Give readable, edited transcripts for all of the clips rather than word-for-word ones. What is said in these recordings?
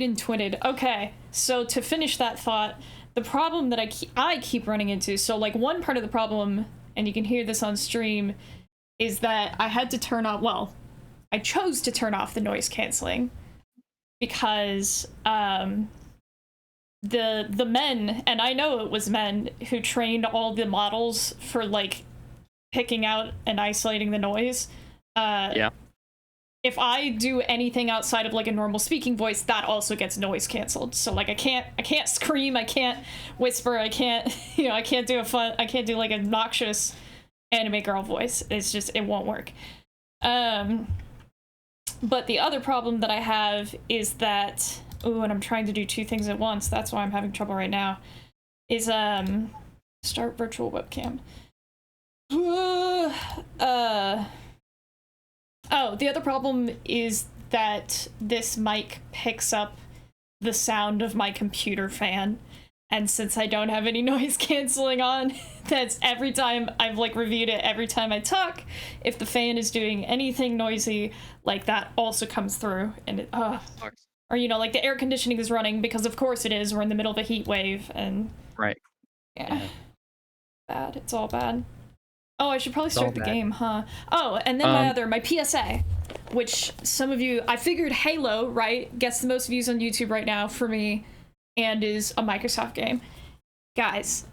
and twitted. Okay, so to finish that thought, the problem that I keep running into, so like one part of the problem, and you can hear this on stream, is that I had to turn off, well, I chose to turn off the noise canceling because the men, and I know it was men, who trained all the models for like picking out and isolating the noise. Yeah. If I do anything outside of like a normal speaking voice, that also gets noise canceled. So like I can't scream, I can't whisper, I can't I can't do like a obnoxious anime girl voice. It's just, it won't work. But the other problem that I have is that, ooh, and I'm trying to do two things at once, that's why I'm having trouble right now, is start virtual webcam. Oh, the other problem is that this mic picks up the sound of my computer fan. And since I don't have any noise canceling on, that's every time I've like reviewed it, every time I talk, if the fan is doing anything noisy, like that also comes through. And it, or like the air conditioning is running, because of course it is, we're in the middle of a heat wave, and right. Yeah. Bad, it's all bad. Oh, I should probably start the game, huh? Oh, and then my PSA, which some of you, I figured Halo, right, gets the most views on YouTube right now for me, and is a Microsoft game. Guys,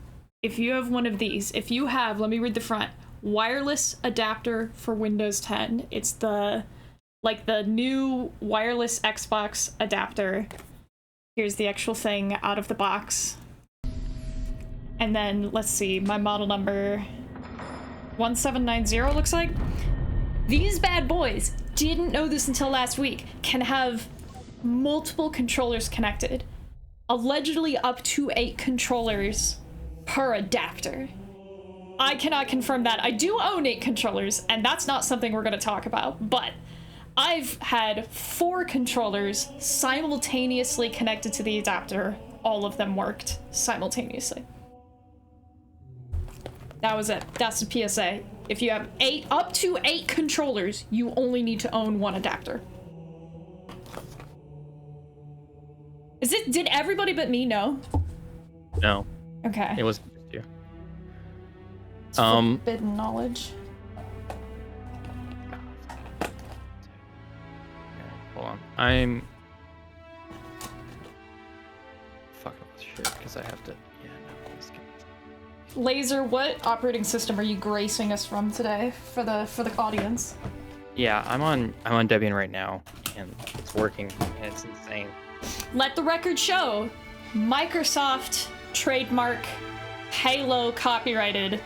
if you have one of these, if you have, let me read the front, wireless adapter for Windows 10. It's the new wireless Xbox adapter. Here's the actual thing out of the box. And then, let's see, my model number 1790 looks like. These bad boys, didn't know this until last week, can have multiple controllers connected. Allegedly up to 8 controllers per adapter. I cannot confirm that. I do own 8 controllers, and that's not something we're going to talk about, but I've had 4 controllers simultaneously connected to the adapter. All of them worked simultaneously. That was it. That's the PSA. If you have up to 8 controllers, you only need to own 1 adapter. Did everybody but me know? No. Okay. It wasn't just you. It's forbidden knowledge. Hold on. I'm fucking shit because I have to. Yeah, no, please get... Laser, what operating system are you gracing us from today for the audience? Yeah, I'm on Debian right now, and it's working, and it's insane. Let the record show, Microsoft trademark Halo copyrighted,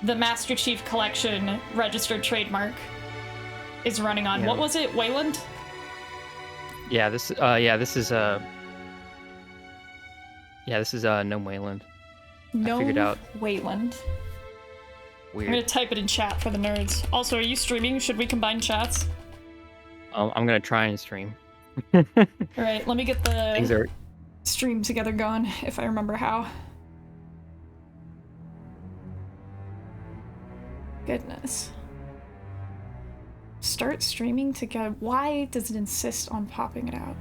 the Master Chief Collection registered trademark is running on, what was it, Wayland? Yeah, this is Gnome Wayland. Gnome Wayland. Weird. I'm gonna type it in chat for the nerds. Also, are you streaming? Should we combine chats? I'm gonna try and stream. Alright, let me get the stream together going, if I remember how. Goodness. Start streaming together. Why does it insist on popping it out?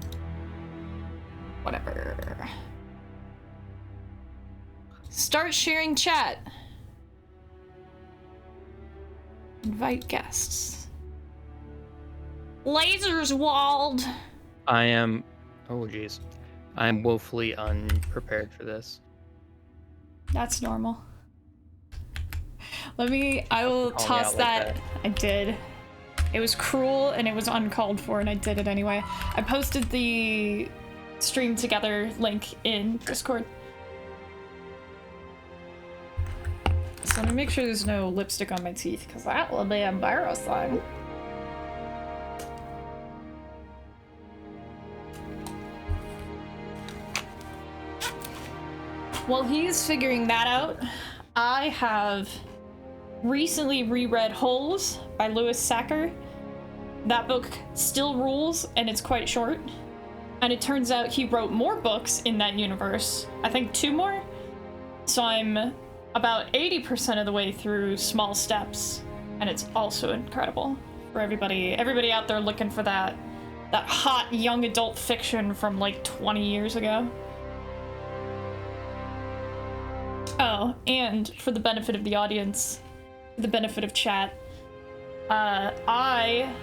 Whatever. Start sharing chat. Invite guests. Lasers walled. I am woefully unprepared for this. That's normal. I will toss that. Like that. I did. It was cruel and it was uncalled for, and I did it anyway. I posted the stream together link in Discord. So let me make sure there's no lipstick on my teeth, because that will be embarrassing. While he's figuring that out, I have recently reread Holes by Lewis Sacker. That book still rules, and it's quite short. And it turns out he wrote more books in that universe. I think 2 more. So I'm about 80% of the way through Small Steps, and it's also incredible for everybody out there looking for that that hot young adult fiction from like 20 years ago. Oh, and for the benefit of the audience, for the benefit of chat, I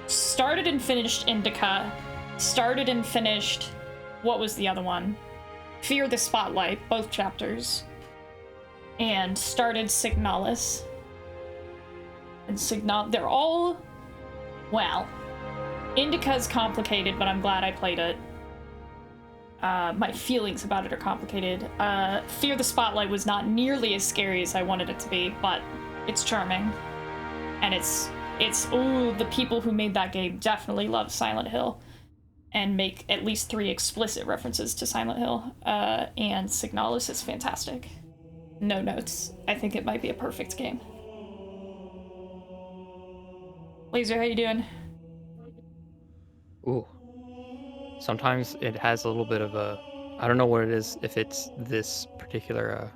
started and finished Indica, started and finished, what was the other one? Fear the Spotlight, both chapters, and started Signalis. And they're all, well, Indica's complicated, but I'm glad I played it. My feelings about it are complicated. Fear the Spotlight was not nearly as scary as I wanted it to be, but it's charming. And ooh, the people who made that game definitely love Silent Hill and make at least 3 explicit references to Silent Hill. And Signalis is fantastic. No notes. I think it might be a perfect game. Laser, how you doing? Ooh. Sometimes it has a little bit of a, I don't know what it is, if it's this particular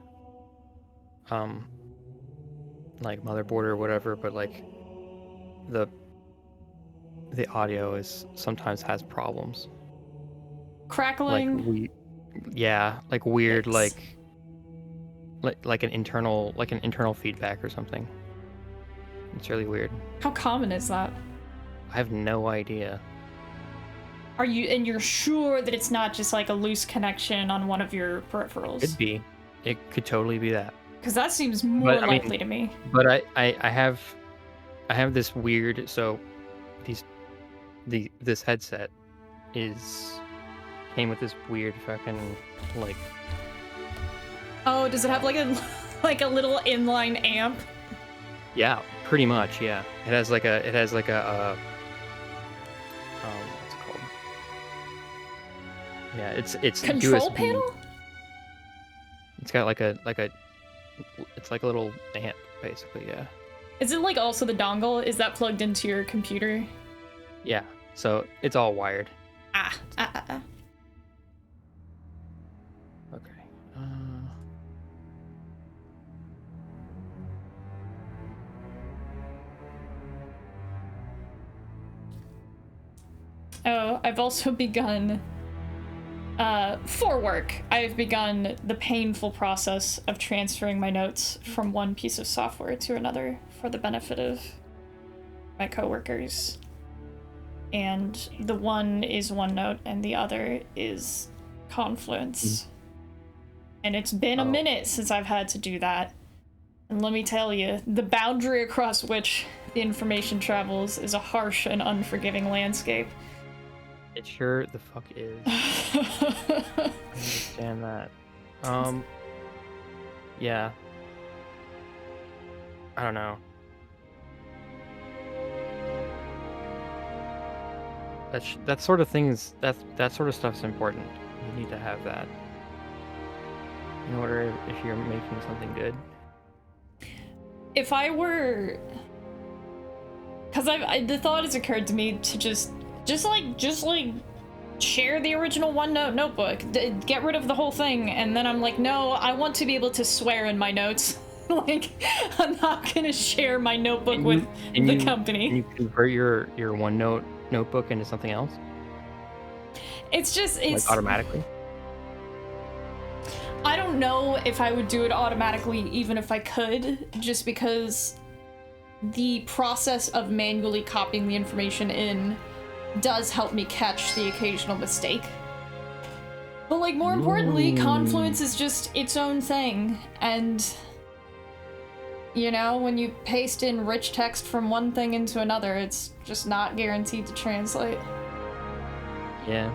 like motherboard or whatever, but like the audio is sometimes has problems. Crackling. Like weird, like an internal feedback or something. It's really weird. How common is that? I have no idea. You're sure that it's not just like a loose connection on one of your peripherals? Could be. It could totally be that. Because that seems more likely to me. But I have this weird, so this headset came with this weird fucking like. Oh, does it have like a like a little inline amp? Yeah, pretty much. Yeah, it has like a what's it called? Yeah, it's control USB. Panel. It's got like a it's like a little amp basically. Yeah. Is it like also the dongle? Is that plugged into your computer? Yeah. So it's all wired. Okay. Oh, I've also begun, for work, I've begun the painful process of transferring my notes from one piece of software to another for the benefit of my coworkers. And the one is OneNote and the other is Confluence. And it's been a minute since I've had to do that. And let me tell you, the boundary across which the information travels is a harsh and unforgiving landscape. It sure the fuck is. I understand that. Yeah. I don't know. That sort of things. That sort of stuff's important. You need to have that in order if you're making something good. If I were, because the thought has occurred to me to just like share the original OneNote notebook, get rid of the whole thing, and then I'm like, no, I want to be able to swear in my notes. Like, I'm not gonna share my notebook with the company. Can you convert your OneNote notebook into something else? It's like automatically. I don't know if I would do it automatically, even if I could, just because the process of manually copying the information in does help me catch the occasional mistake. But like, more importantly, Confluence is just its own thing, and you know, when you paste in rich text from one thing into another, it's just not guaranteed to translate. Yeah.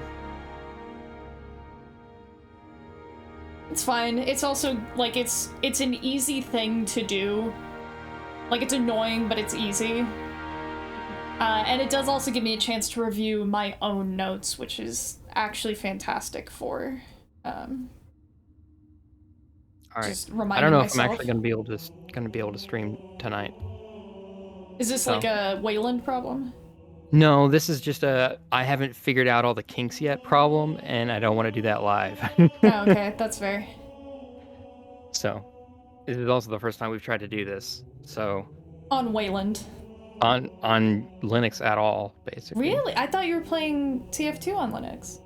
It's fine. It's also, like, it's an easy thing to do. Like, it's annoying, but it's easy. And it does also give me a chance to review my own notes, which is actually fantastic for, All right. just reminding I don't know myself. if I'm actually gonna be able to stream tonight. Is this like a Wayland problem? No, this is just I haven't figured out all the kinks yet problem, and I don't want to do that live. Oh, okay, that's fair. So, this is also the first time we've tried to do this, so... On Wayland. on Linux at all, basically. Really? I thought you were playing TF2 on Linux.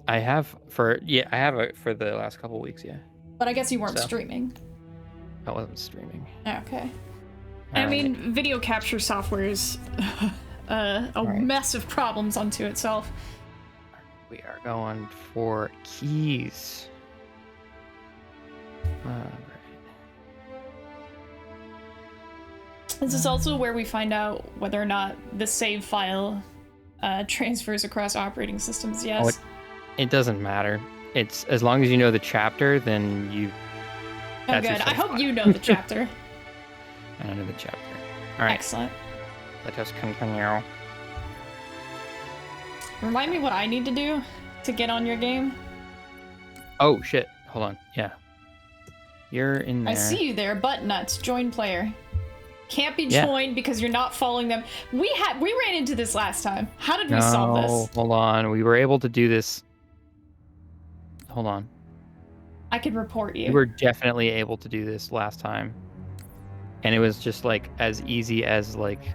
I have for it for the last couple weeks, yeah. But I guess you weren't So. streaming. I wasn't streaming. Okay. All I mean, right. video capture software is a mess of problems unto itself. We are going for keys. All right. This is also where we find out whether or not the save file transfers across operating systems. Yes. It doesn't matter. It's as long as you know the chapter, then you. Oh, good. I hope you know the chapter. I know the chapter. All right. Excellent. Let us continue. Remind me what I need to do to get on your game. Oh shit! Hold on. Yeah. You're in there. I see you there. Butt nuts. Join player. Can't be joined because you're not following them. We ran into this last time. How did we solve this? Hold on. We were able to do this. Hold on. I could report you. We were definitely able to do this last time. And it was just like as easy as like.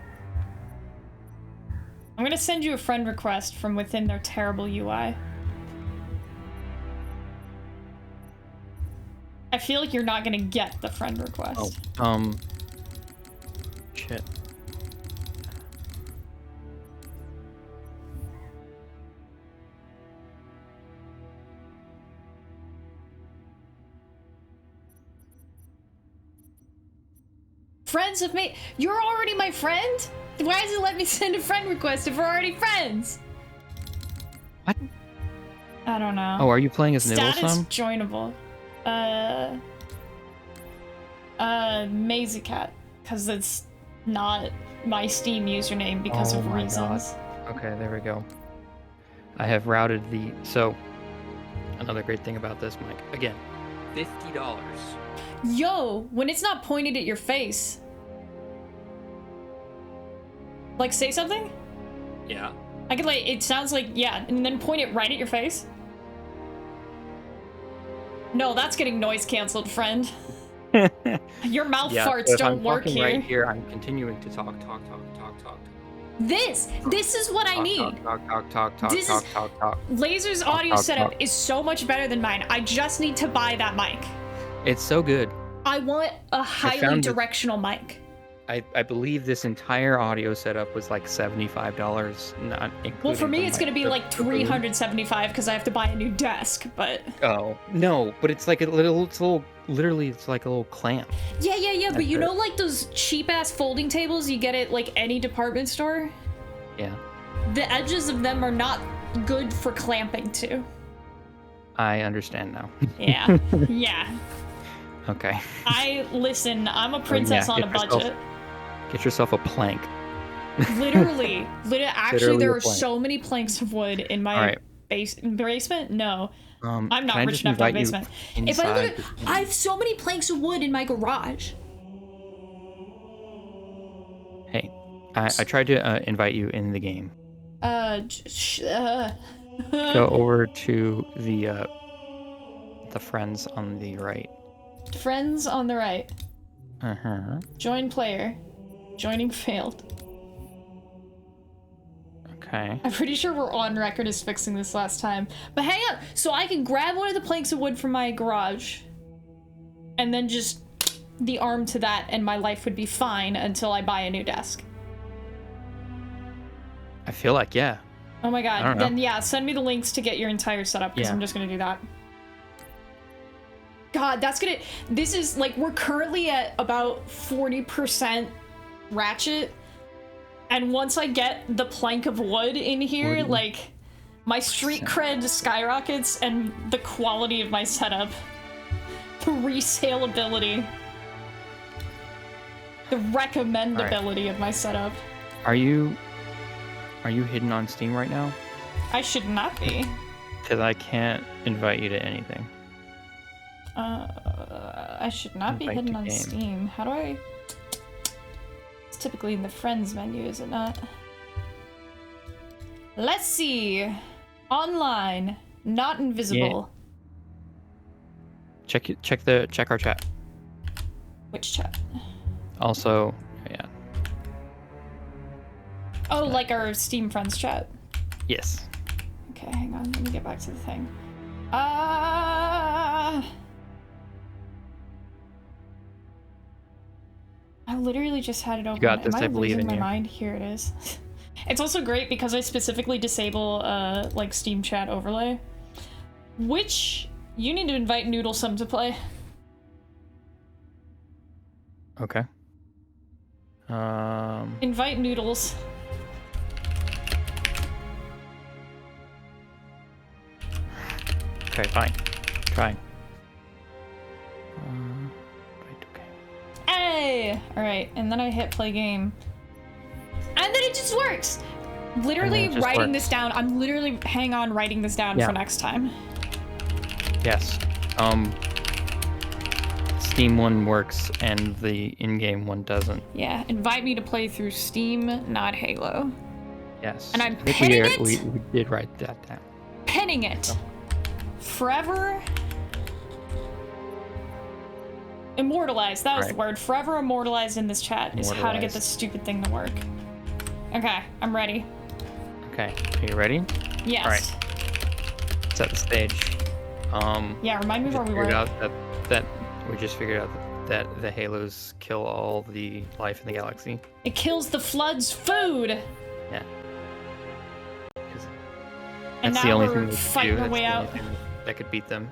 I'm gonna send you a friend request from within their terrible UI. I feel like you're not gonna get the friend request. Oh, shit. Friends of me. You're already my friend? Why does it let me send a friend request if we're already friends? What? I don't know. Oh, are you playing as Status Nibblesome? joinable. Mazy Cat, because it's not my Steam username because of reasons. God. Okay, there we go. I have routed the. So, another great thing about this mic. Again, $50. Yo, when it's not pointed at your face. Like, say something? Yeah. I could, like, it sounds like, yeah, and then point it right at your face. No, that's getting noise canceled, friend. Your mouth farts don't work here. Right here, I'm continuing to talk. This is what I need. Talk. Laser's audio setup is so much better than mine. I just need to buy that mic. It's so good. I want a highly directional mic. I believe this entire audio setup was like $75, not including. Well, for me, it's going to be like $375 because I have to buy a new desk. But oh no, but it's like literally, it's like a little clamp. Yeah. But you know, like those cheap ass folding tables you get at like any department store. Yeah. The edges of them are not good for clamping to. I understand now. Yeah. Okay. Listen, I'm a princess on a budget. Get yourself a plank. Literally, actually, there are so many planks of wood in my basement. No, I'm not rich enough to have a basement. If I have so many planks of wood in my garage. Hey, I tried to invite you in the game. Go over to the friends on the right. Friends on the right. Join player. Joining failed. Okay. I'm pretty sure we're on record as fixing this last time. But hang on, so I can grab one of the planks of wood from my garage and then just the arm to that and my life would be fine until I buy a new desk. I feel like, yeah. Oh my god, then yeah, send me the links to get your entire setup because I'm just gonna do that. God, this is like, we're currently at about 40% ratchet. And once I get the plank of wood in here, like, my street cred skyrockets and the quality of my setup. The resaleability. The recommendability of my setup. Are you hidden on Steam right now? I should not be. Because I can't invite you to anything. I should not be hidden on Steam. How do I... It's typically in the friends menu, is it not? Let's see. Online. Not invisible. Yeah. Check our chat. Which chat? Also, yeah. Oh, like our Steam friends chat. Yes. Okay, hang on. Let me get back to the thing. I literally just had it open. You got this, Am I believe losing in my you. mind? Here it is. It's also great because I specifically disable like Steam chat overlay, which you need to invite Noodlesome to play. Okay. Invite Noodles. Okay, fine. Trying. Right, okay. Hey! Alright, and then I hit play game. And then it just works! Literally just writing works. this down. I'm literally, hang on, writing this down for next time. Yes. Steam one works and the in-game one doesn't. Yeah, invite me to play through Steam, not Halo. Yes. And I'm I think pinning it? we did write that down. Pinning it. Forever immortalized. That was the word. Forever immortalized in this chat is how to get this stupid thing to work. Okay, I'm ready. Okay, are you ready? Yes. All right. Set the stage. Yeah, remind me where we were. We just figured out that the Halos kill all the life in the galaxy. It kills the Flood's food. Yeah. And that's now the only we're thing fighting our way out. That could beat them.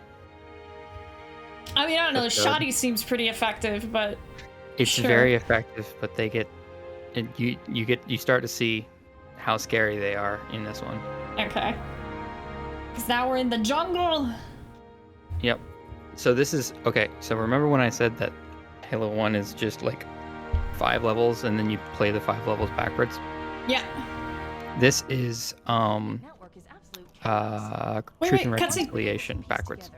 I mean, I don't know. Shoddy seems pretty effective, but it's sure. very effective. But they get, you start to see how scary they are in this one. Okay. Because now we're in the jungle. Yep. So this is okay. So remember when I said that Halo 1 is just like 5 levels, and then you play the 5 levels backwards? Yeah. This is Truth and Reconciliation backwards.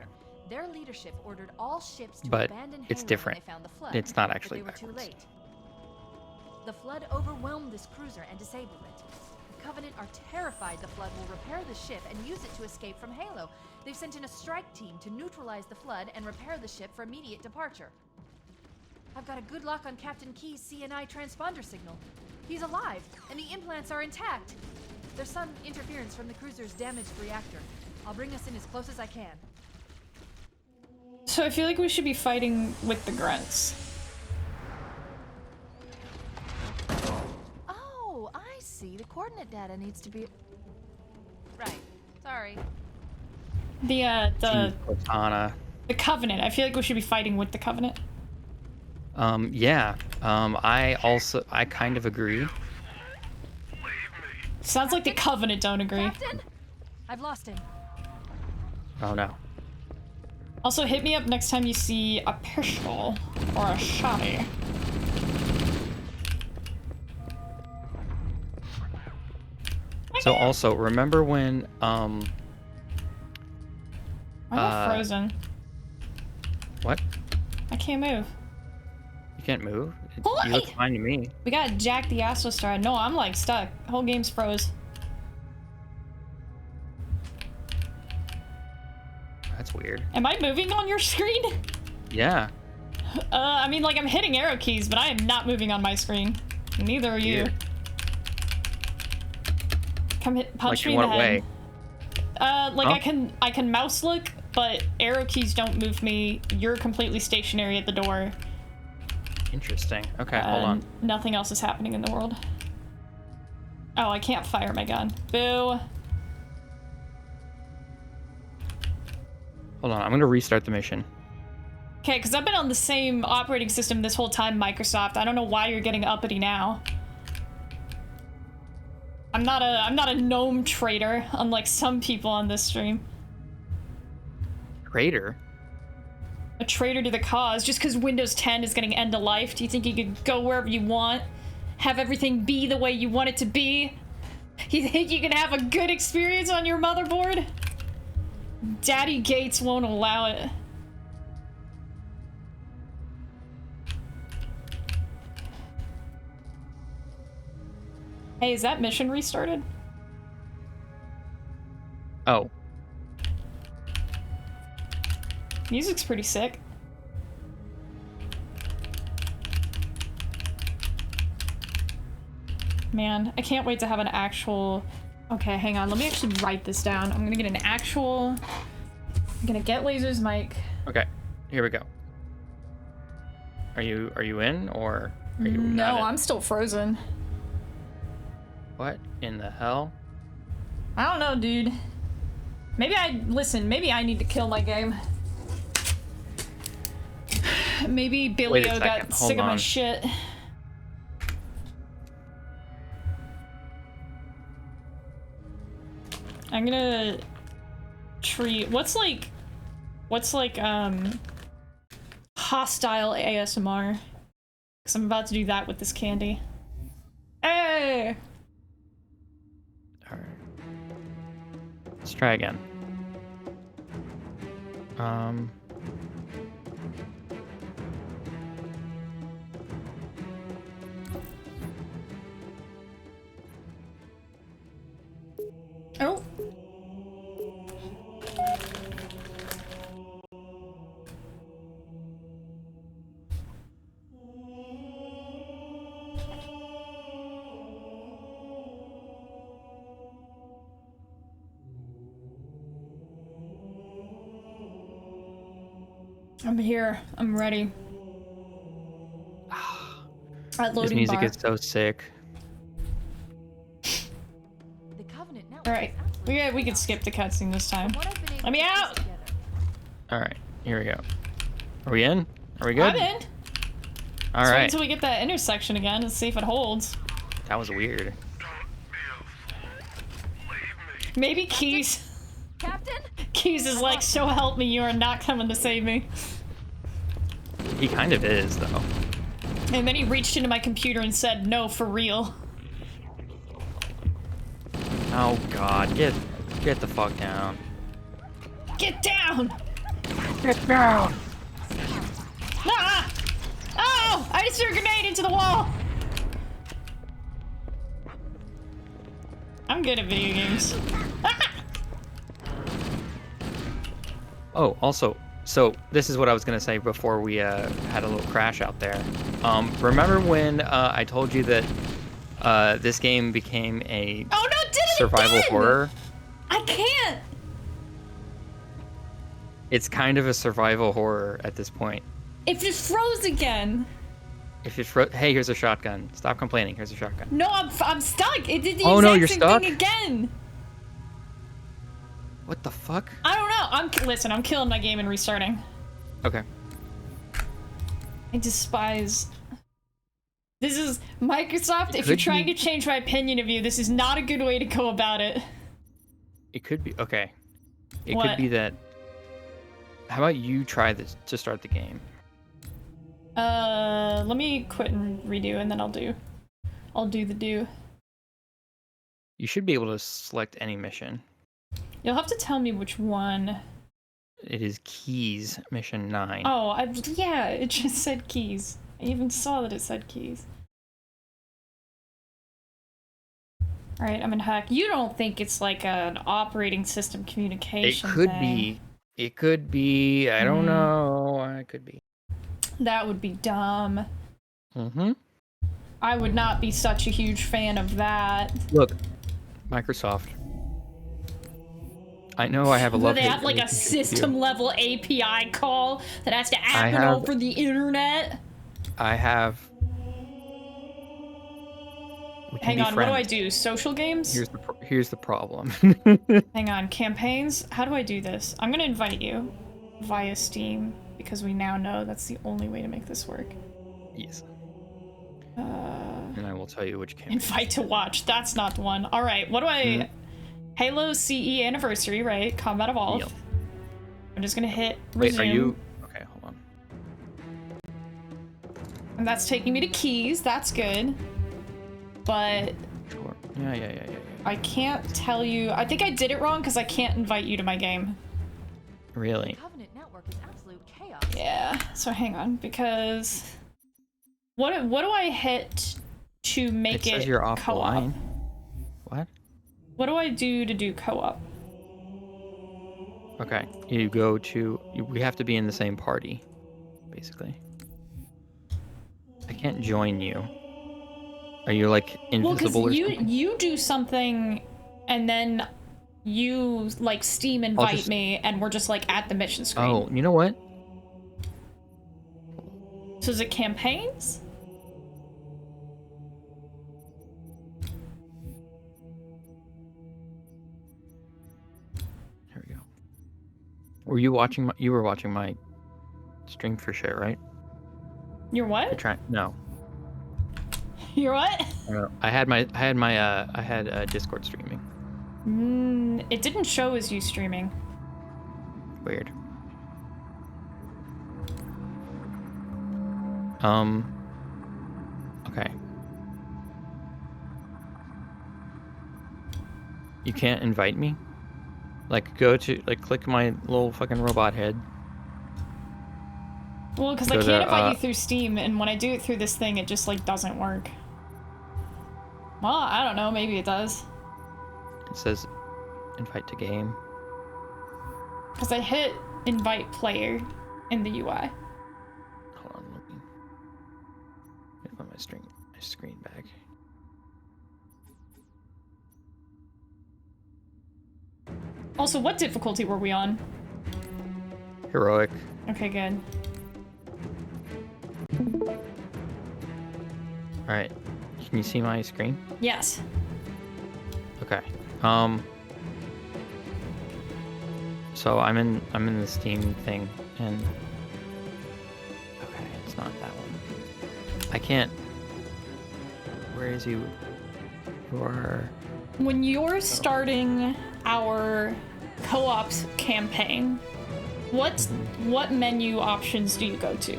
Their leadership ordered all ships to but abandon it's Halo different. when they found the flood, It's not but actually they were too backwards. late. The flood overwhelmed this cruiser and disabled it. The Covenant are terrified the flood will repair the ship and use it to escape from Halo. They've sent in a strike team to neutralize the flood and repair the ship for immediate departure. I've got a good lock on Captain Key's CNI transponder signal. He's alive, and the implants are intact. There's some interference from the cruiser's damaged reactor. I'll bring us in as close as I can. So I feel like we should be fighting with the grunts. Oh, I see. The coordinate data needs to be... Right. Sorry. The Cortana. The Covenant. I feel like we should be fighting with the Covenant. Yeah. I kind of agree. Sounds like the Covenant don't agree. Captain? I've lost him. Oh no. Also, hit me up next time you see a pistol or a shotty. So also, remember when I'm not frozen. What? I can't move. You can't move? Boy! You look fine to me. We got Jack the Astro Star. No, I'm like stuck. Whole game's froze. That's weird. Am I moving on your screen? Yeah. I mean, like, I'm hitting arrow keys, but I am not moving on my screen. Neither are you. Weird. Come hit, punch Like me in in the what head. way? Like I can mouse look, but arrow keys don't move me. You're completely stationary at the door. Interesting. Okay, hold on. Nothing else is happening in the world. Oh, I can't fire my gun. Boo. Hold on, I'm gonna restart the mission. Okay, because I've been on the same operating system this whole time, Microsoft. I don't know why you're getting uppity now. I'm not a gnome traitor, unlike some people on this stream. Traitor? A traitor to the cause. Just because Windows 10 is getting end of life, do you think you could go wherever you want? Have everything be the way you want it to be? You think you can have a good experience on your motherboard? Daddy Gates won't allow it. Hey, is that mission restarted? Oh. Music's pretty sick. man. I can't wait to have an actual... Okay, hang on. Let me actually write this down. I'm gonna get an actual... I'm gonna get Laser's mic. Okay, here we go. Are you in, or are you No, not in? I'm still frozen. What in the hell? I don't know, dude. Maybe I need to kill my game. Maybe Billio got sick of my shit. I'm gonna treat what's like hostile ASMR, because I'm about to do that with this candy. Hey! All right. Let's try again. Oh. I'm here. I'm ready. At This loading music bar. is so sick. The Covenant network. All right, we can skip the cutscene this time. Let me out! All right, here we go. Are we in? Are we good? I'm in. All Let's wait right. until we get that intersection again and see if it holds. That was weird. Maybe Keys. Captain? Keys is like, so help me, you are not coming to save me. He kind of is, though. And then he reached into my computer and said, no, for real. Oh God, get the fuck down. Get down! Get down! Ah! Oh! I just threw a grenade into the wall! I'm good at video games. Oh, also, so this is what I was gonna say before we had a little crash out there. Remember when I told you that this game became a Oh no, did it survival again! horror? I can't! It's kind of a survival horror at this point. It just froze again. If you hey, here's a shotgun. Stop complaining. Here's a shotgun. No, I'm stuck. It did the Oh, no, exact you're same stuck? thing again. What the fuck? I don't know. Listen, I'm killing my game and restarting. Okay. I despise. This is Microsoft. It If you're could trying be- to change my opinion of you, this is not a good way to go about it. It could be okay. It What? could be that. How about you try this to start the game? Let me quit and redo, and then I'll do the do. You should be able to select any mission. You'll have to tell me which one. It is Keys Mission 9. Oh, yeah, it just said Keys. I even saw that it said Keys. Alright, I'm in hack. You don't think it's like an operating system It communication could thing. be. It could be. I don't know. It could be. That would be dumb. Mm-hmm. I would not be such a huge fan of that. Look, Microsoft. I know I have a Where love. they have like a system level API call that has to happen over the internet. I have. We can Hang be on, what do I friends. do? Social games? Here's the problem. Hang on, campaigns? How do I do this? I'm gonna invite you via Steam because we now know that's the only way to make this work. Yes. And I will tell you which campaign. Invite to watch. That's not the one. All right, what do I... Halo CE Anniversary, right? Combat Evolved. Yep. I'm just gonna hit Wait, resume. are you? Okay, hold on. And that's taking me to keys. That's good. But Sure. Yeah. I can't tell you... I think I did it wrong because I can't invite you to my game. Really? Covenant network is absolute chaos. Yeah, so hang on, because... What do I hit to make It it says you're co-op? offline. What? What do I do to do co-op? Okay. You go to. We have to be in the same party, basically. I can't join you. Are you like invisible or you something? you do something, and then you like Steam invite me, and we're just like at the mission screen. Oh, you know what? So is it campaigns? Here we go. Were you watching my? You were watching my stream for shit, right? You're what? No. You're what? I had Discord streaming. It didn't show as you streaming. Weird. Okay. You can't invite me? Like, click my little fucking robot head. Well, because I can't invite you through Steam, and when I do it through this thing, it just, like, doesn't work. Well, I don't know, maybe it does. It says invite to game. Because I hit invite player in the UI. Hold on, let me put my screen back. Also, what difficulty were we on? Heroic. Okay, good. Alright. Can you see my screen? Yes. Okay. So I'm in the Steam thing, and okay, it's not that one. I can't. Where is you? You are. When you're starting our co-op campaign, what menu options do you go to?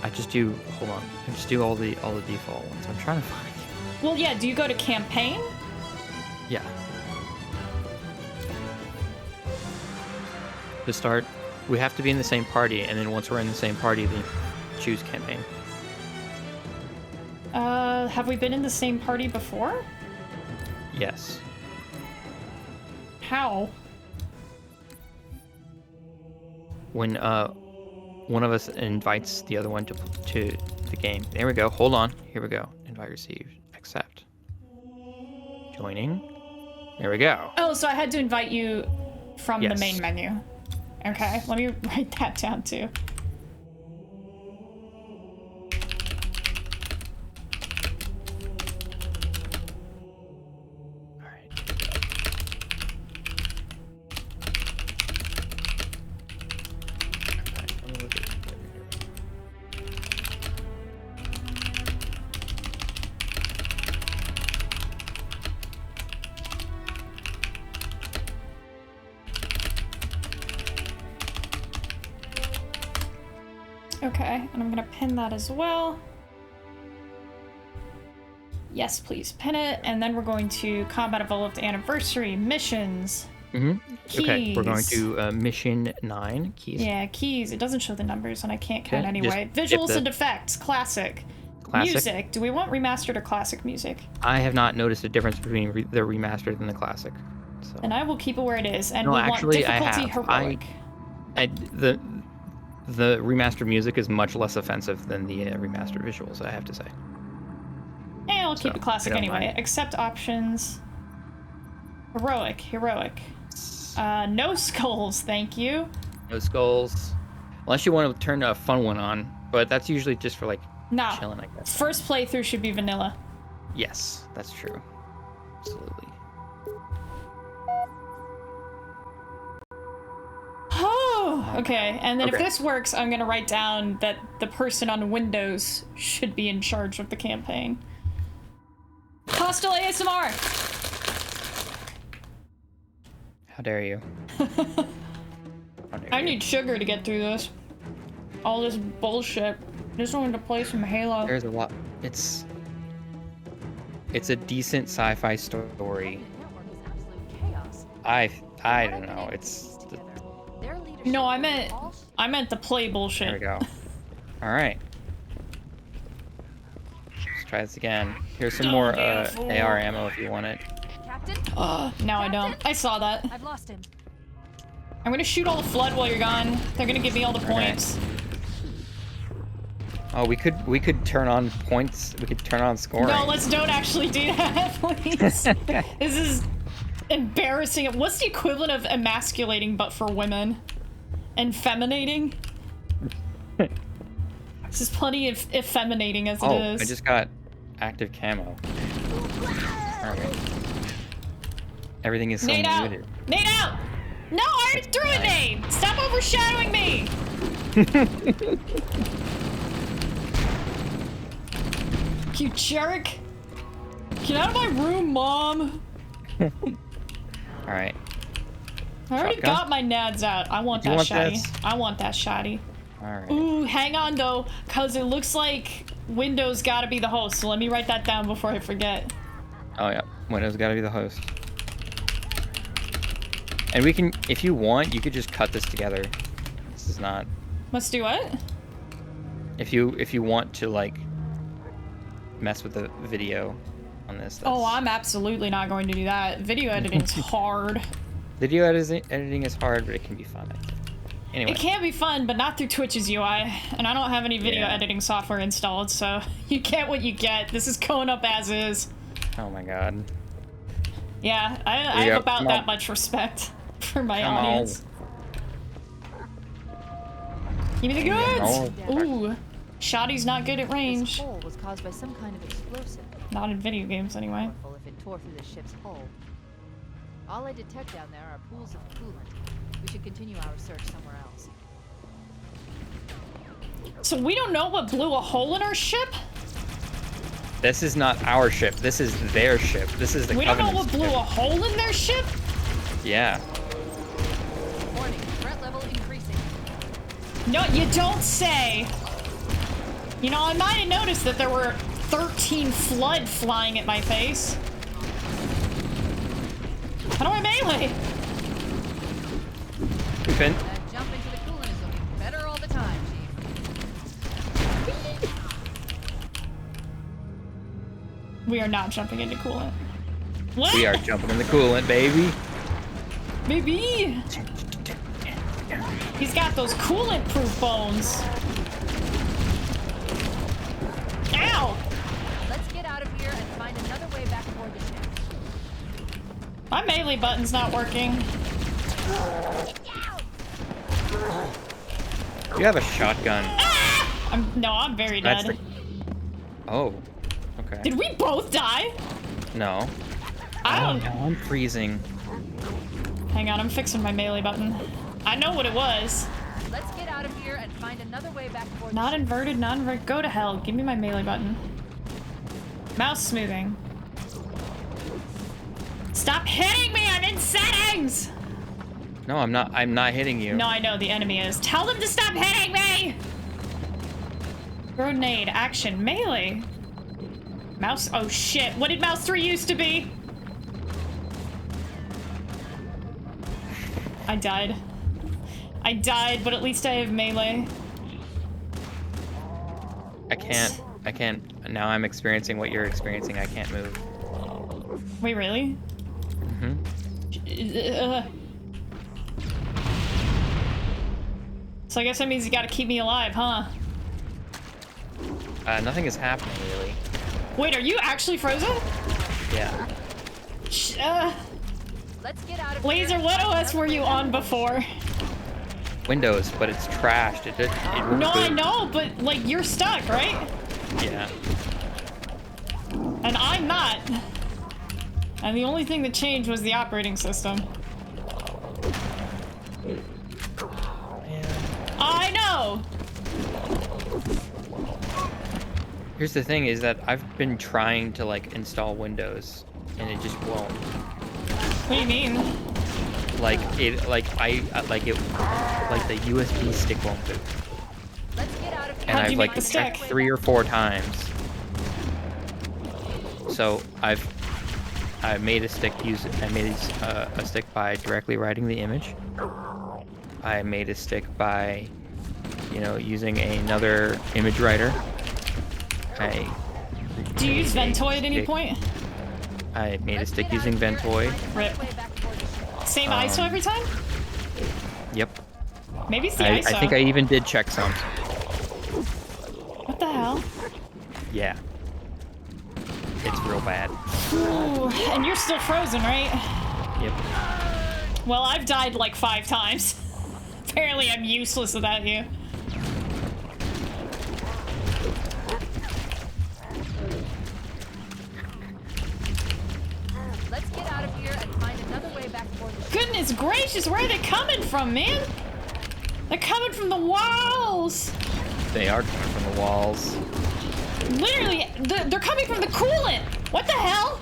I just do. Hold on. I just do all the default ones. I'm trying to find. Well, yeah. Do you go to campaign? Yeah. To start, we have to be in the same party, and then once we're in the same party, then choose campaign. Have we been in the same party before? Yes. How? When one of us invites the other one to the game. There we go. Hold on. Here we go. Invite received. Accept. Joining. There we go. Oh, so I had to invite you from the Yes. main menu. Okay, let me write that down too. All right. Okay, let me look at what you're doing. Okay, and I'm gonna pin that as well. Yes, please pin it, and then we're going to Combat Evolved Anniversary missions. Okay, we're going Keys. to mission 9 keys. Yeah, keys. It doesn't show the numbers, and I can't count Okay, anyway. just Visuals hit the- and effects, classic. Classic. Music. Do we want remastered or classic music? I have not noticed a difference between the remastered and the classic. So And I will keep it where it is, and No, we actually, I want difficulty have. heroic. The remastered music is much less offensive than the remastered visuals, I have to say. Yeah, I'll keep So, it classic I don't anyway. mind. Accept options. Heroic. No skulls, thank you. No skulls. Unless you want to turn a fun one on, but that's usually just for like No. chilling, I guess. First playthrough should be vanilla. Yes, that's true. Absolutely. Oh, okay. And then if Okay. this works, I'm gonna write down that the person on Windows should be in charge of the campaign. Hostile ASMR! How dare you? I need sugar to get through this. All this bullshit. Just wanted to play some Halo. There's a lot. It's a decent sci-fi story. The network is absolute chaos. I don't know. It's No, I meant the play there we bullshit. go. All right. Let's try this again. Here's some more AR ammo if you want it. Captain, Now I don't. I saw that. I've lost him. I'm gonna shoot all the flood while you're gone. They're gonna give me all the points. Oh, we could turn on points. We could turn on scoring. No, let's don't actually do that, please. This is embarrassing. What's the equivalent of emasculating but for women? Effeminating? This is plenty of effeminating as it is. I just got active camo. Alright. Everything is so Nade out! muted. Nade out! No, I already threw a nade! Stop overshadowing me! You jerk! Get out of my room, Mom! Alright. I already Shotgun? got my nads out. I want You that want shotty. this? I want that shotty. Alright. Ooh, hang on though, cause it looks like Windows gotta be the host, so let me write that down before I forget. Oh yeah, Windows gotta be the host. And we can, if you want, you could just cut this together. This is not. Let's do what? If you want to like mess with the video on this. Oh, I'm absolutely not going to do that. Video editing's hard. Video editing is hard, but it can be fun. I think. Anyway. It can be fun, but not through Twitch's UI, and I don't have any video editing software installed, so you get what you get. This is going up as is. Oh my god. Yeah, I have about that much respect for my audience. Give me the goods! Ooh, Shoddy's not good at range. This hole was caused by some kind of explosive. Not in video games, anyway. If it tore through the ship's hull. All I detect down there are pools of coolant. We should continue our search somewhere else. So we don't know what blew a hole in our ship? This is not our ship. This is their ship. This is the We don't know Covenant's what blew ship. a hole in their ship? Yeah. Warning, threat level increasing. No, you don't say. You know, I might have noticed that there were 13 flood flying at my face. How do I melee? Finn. That jump into the coolant is looking better all the time, Chief. We are not jumping into coolant. What? We are jumping in the coolant, baby. Maybe. He's got those coolant-proof bones. Ow! Let's get out of here and find another way back aboard the ship. My melee button's not working. You have a shotgun. Ah! I'm very That's dead. Oh. Okay. Did we both die? No. I Oh don't. no, I'm freezing. Hang on, I'm fixing my melee button. I know what it was. Let's get out of here and find another way back aboard Not the ship. inverted, not inverted. Go to hell. Give me my melee button. Mouse smoothing. Stop hitting me! I'm in settings! No, I'm not. I'm not hitting you. No, I know the enemy is. Tell them to stop hitting me! Grenade, action, melee. Mouse, oh shit. What did mouse 3 used to be? I died. I died, but at least I have melee. I can't. Now I'm experiencing what you're experiencing. I can't move. Wait, really? Mm-hmm. So I guess that means you gotta keep me alive, huh? Nothing is happening really. Wait, are you actually frozen? Yeah. Let's get out of Laser, here. what OS were you on before? Windows, but it's trashed. It won't No, I boot. know, but like you're stuck, right? Yeah. And I'm not. And the only thing that changed was the operating system. I know! Here's the thing: is that I've been trying to like install Windows, and it just won't. What do you mean? Like the USB stick won't boot. Let's get out of here. And How'd you I've make like the stick? checked 3 or 4 times. So I made a stick a stick by directly writing the image. I made a stick by, using another image writer. Do you use made a Ventoy at any stick- point? I made a Let's stick get out using of here and Ventoy. find another Rip. way back aboard the ship. Same ISO every time? Yep. Maybe it's the I ISO. think I even did checksums. What the hell? Yeah. It's real bad. Ooh, and you're still frozen, right? Yep. Well, I've died like 5 times. Apparently I'm useless without you. Let's get out of here and find another way back toward the ship. Goodness gracious, where are they coming from, man? They're coming from the walls! They are coming from the walls. Literally, they're coming from the coolant! What the hell?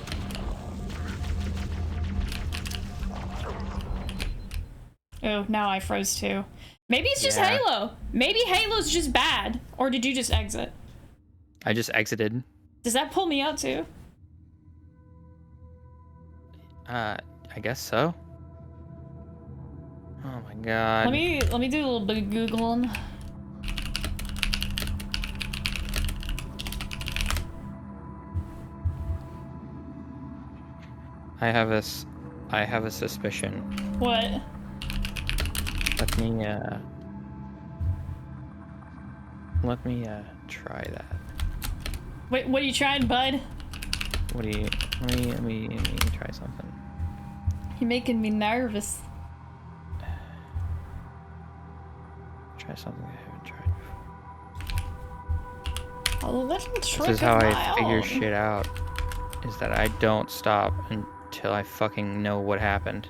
Oh, now I froze too. Maybe it's just Halo. Maybe Halo's just bad. Or did you just exit? I just exited. Does that pull me out too? I guess so. Oh my god. Let me do a little bit of Googling. I have a suspicion. What? Let me try that. Wait, what are you trying, bud? Let me try something. You're making me nervous. Try something I haven't tried before. A little trick This is how of I my figure own. shit out. Is that I don't stop until I fucking know what happened.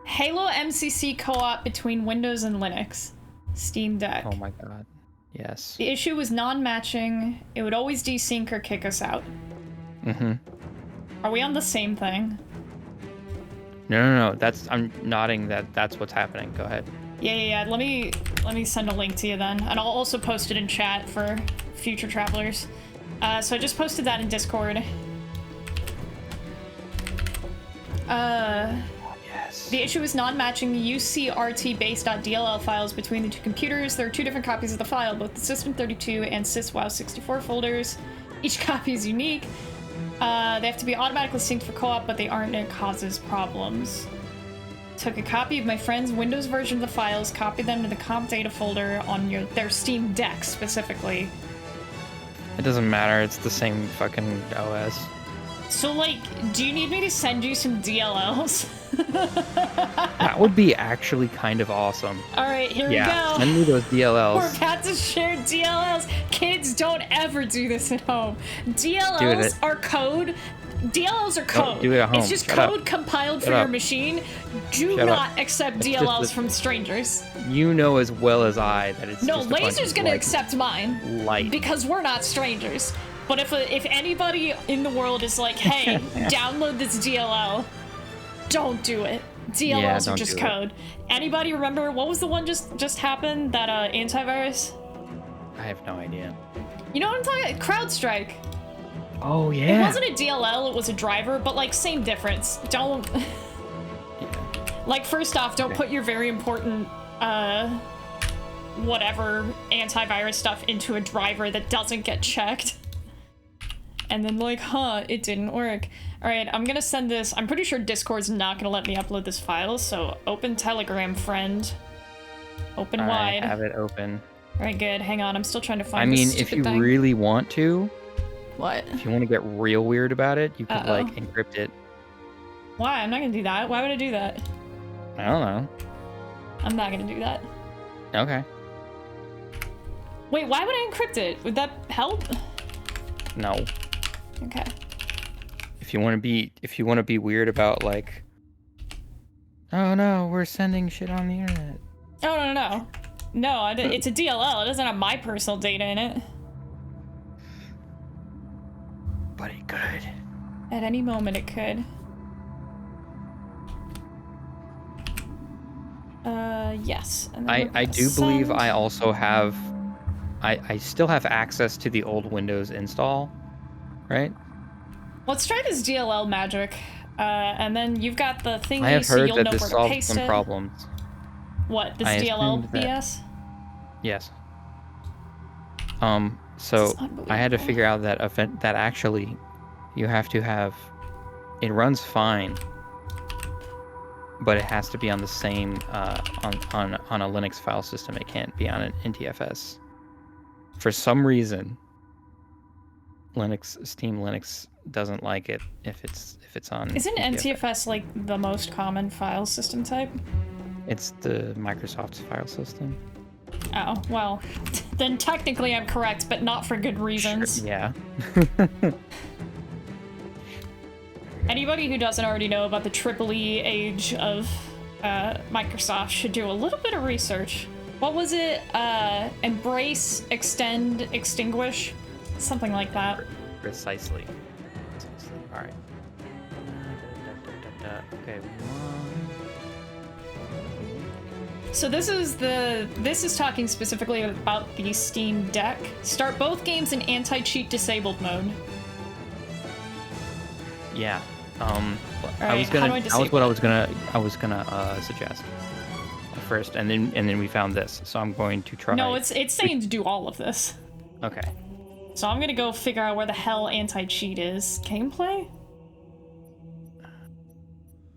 Halo MCC co-op between Windows and Linux. Steam Deck. Oh my god. Yes. The issue was non-matching. It would always desync or kick us out. Mm-hmm. Are we on the same thing? No. I'm nodding that's what's happening. Go ahead. Yeah. Let me send a link to you then, and I'll also post it in chat for future travelers. So I just posted that in Discord. Yes. The issue is non-matching the UCRT-base.dll files between the two computers. There are 2 different copies of the file, both the System32 and SysWow64 folders. Each copy is unique. They have to be automatically synced for co-op, but they aren't, and it causes problems. Took a copy of my friend's Windows version of the files, copied them to the comp data folder on their Steam Deck specifically. It doesn't matter. It's the same fucking OS. So, like, do you need me to send you some DLLs? That would be actually kind of awesome. Alright, here we Yeah, go. send me those DLLs. We're about to share DLLs. Kids, don't ever do this at home. DLLs Dude, are code. DLLs are code. Don't do it at home. It's just Shut code up. compiled Shut for your up. machine. Do Shut not up. accept It's DLLs just from strangers. You know as well as I that it's No, just a bunch Laser's of, gonna like, accept mine. light. Because we're not strangers. But if anybody in the world is like, hey, download this DLL, don't do it. DLLs are don't just do it. code. Anybody remember what was the one just happened? That antivirus? I have no idea. You know what I'm talking about? CrowdStrike. Oh It yeah. wasn't a DLL, it was a driver, but like same difference. Don't like first off, don't put your very important whatever antivirus stuff into a driver that doesn't get checked. And then like, it didn't work. All right, I'm gonna send this. I'm pretty sure Discord's not gonna let me upload this file, so open Telegram, friend. Open wide. I have it open. All right, good. Hang on, I'm still trying to find. I mean, this if stupid you thing. really want to, What? if you want to get real weird about it, you could like encrypt it. Why? I'm not gonna do that. Why would I do that? I don't know. I'm not gonna do that. Okay. Wait, why would I encrypt it? Would that help? No. Okay. If you want to be weird about like, oh no, we're sending shit on the internet. Oh, no. No, it's a DLL. It doesn't have my personal data in it. But it could. At any moment, it could. Yes. And then we're I gonna do believe send- I also have, I still have access to the old Windows install, right? Let's try this DLL magic. And then you've got the thingy, I have so heard you'll that know this where to solves paste some it. problems. What, this I DLL assumed that- BS? Yes. This So is I had to unbelievable. figure out that actually you have to have, it runs fine, but it has to be on the same on a Linux file system. It can't be on an NTFS. For some reason, Steam Linux doesn't like it if it's on. Isn't NTFS. NTFS like the most common file system type? It's the Microsoft's file system. Oh, well, then technically I'm correct, but not for good reasons. Sure, yeah. Anybody who doesn't already know about the triple-E age of Microsoft should do a little bit of research. What was it? Embrace, extend, extinguish? Something like that. Precisely. All right. Okay. So this is talking specifically about the Steam Deck. Start both games in anti-cheat disabled mode. Yeah. Right, I was gonna it? suggest first, and then we found this. So I'm going to try. No, it's saying to do all of this. Okay. So I'm gonna go figure out where the hell anti-cheat is. Gameplay?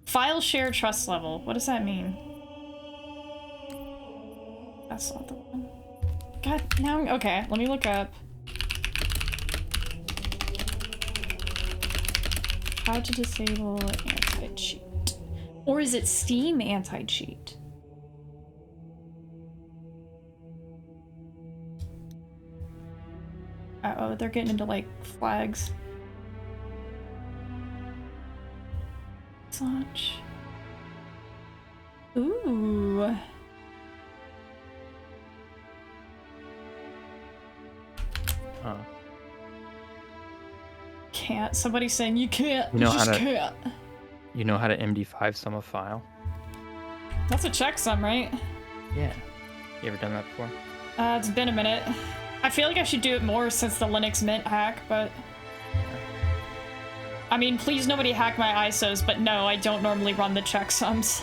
File share trust level. What does that mean? That's not the one. God, now okay, let me look up. How to disable anti-cheat. Or is it Steam anti-cheat? Uh-oh, they're getting into like flags. Launch. Ooh. Huh. Can't. Somebody's saying you can't. You know just how to- can't. You know how to MD5 sum a file? That's a checksum, right? Yeah. You ever done that before? It's been a minute. I feel like I should do it more since the Linux Mint hack, but... I mean, please nobody hack my ISOs, but no, I don't normally run the checksums.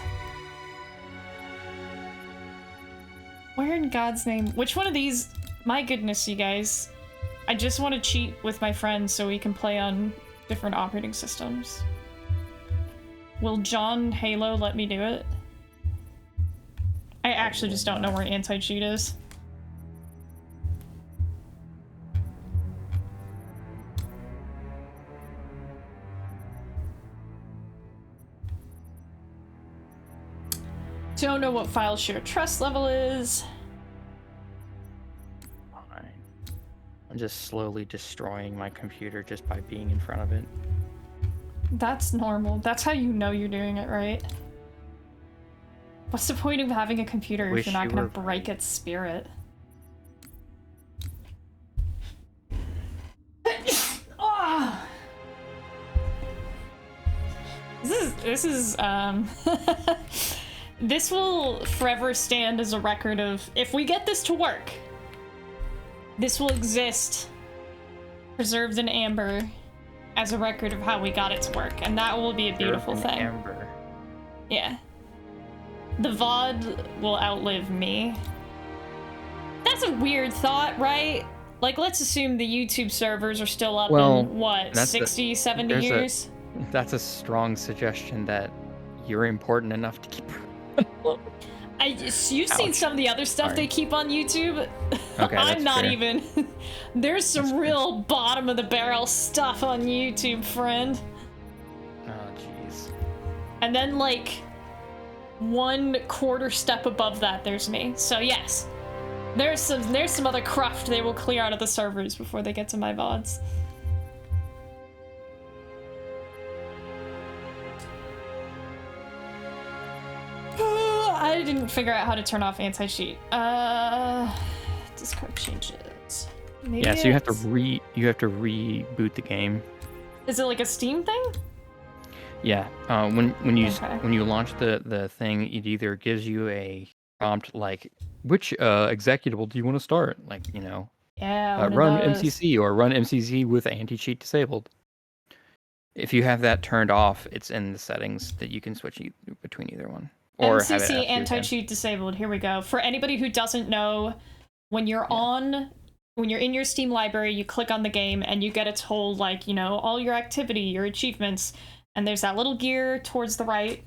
Where in God's name? Which one of these? My goodness, you guys. I just want to cheat with my friends so we can play on different operating systems. Will John Halo let me do it? I actually just don't know where anti-cheat is. Don't know what file share trust level is. Fine. I'm just slowly destroying my computer just by being in front of it. That's normal. That's how you know you're doing it right. What's the point of having a computer if Wish you're not you gonna were break its spirit? Oh! This is this will forever stand as a record of, if we get this to work, this will exist preserved in amber as a record of how we got it to work, and that will be a beautiful thing. Amber. Yeah. The VOD will outlive me. That's a weird thought, right? Like, let's assume the YouTube servers are still up in, what, 60, 70 years? That's a strong suggestion that you're important enough to keep... You've seen some of the other stuff they keep on YouTube. Okay, I'm not fair. even. There's some real bottom of the barrel stuff on YouTube, friend. Oh, jeez. And then, like, 1/4 step above that, there's me. So yes, there's some other cruft they will clear out of the servers before they get to my VODs. I didn't figure out how to turn off anti-cheat. Discard changes. Maybe Yeah, so you have to reboot the game. Is it like a Steam thing? Yeah. When you Okay. when you launch the thing, it either gives you a prompt like, which executable do you want to start? Like, you know, Yeah. one of run those. MCC or run MCC with anti-cheat disabled. If you have that turned off, it's in the settings that you can switch between either one. Or have it MCC after you're done. anti-cheat disabled. Here we go. For anybody who doesn't know, when you're in your Steam library, you click on the game and you get it told, like, you know, all your activity, your achievements, and there's that little gear towards the right,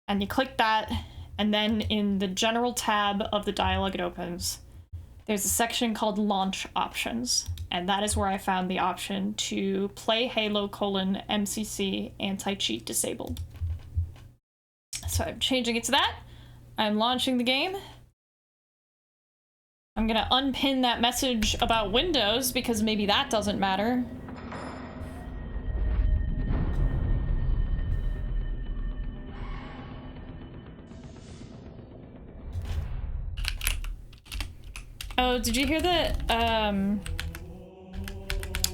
and you click that, and then in the general tab of the dialog it opens, there's a section called Launch Options. and that is where I found the option to play Halo :MCC anti-cheat disabled. So I'm changing it to that. I'm launching the game. I'm gonna unpin that message about Windows because maybe that doesn't matter. Oh, did you hear that?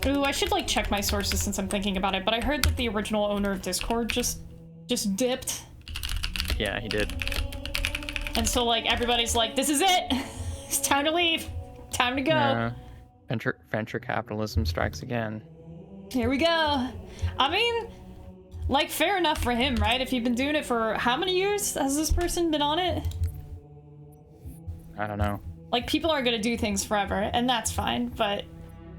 Ooh, I should like check my sources since I'm thinking about it, but I heard that the original owner of Discord just dipped. Yeah, he did. And so like everybody's like, this is it! It's time to leave! Time to go! Yeah. Venture capitalism strikes again. Here we go! I mean, like, fair enough for him, right? If you've been doing it for how many years has this person been on it? I don't know. Like, people are gonna do things forever, and that's fine, but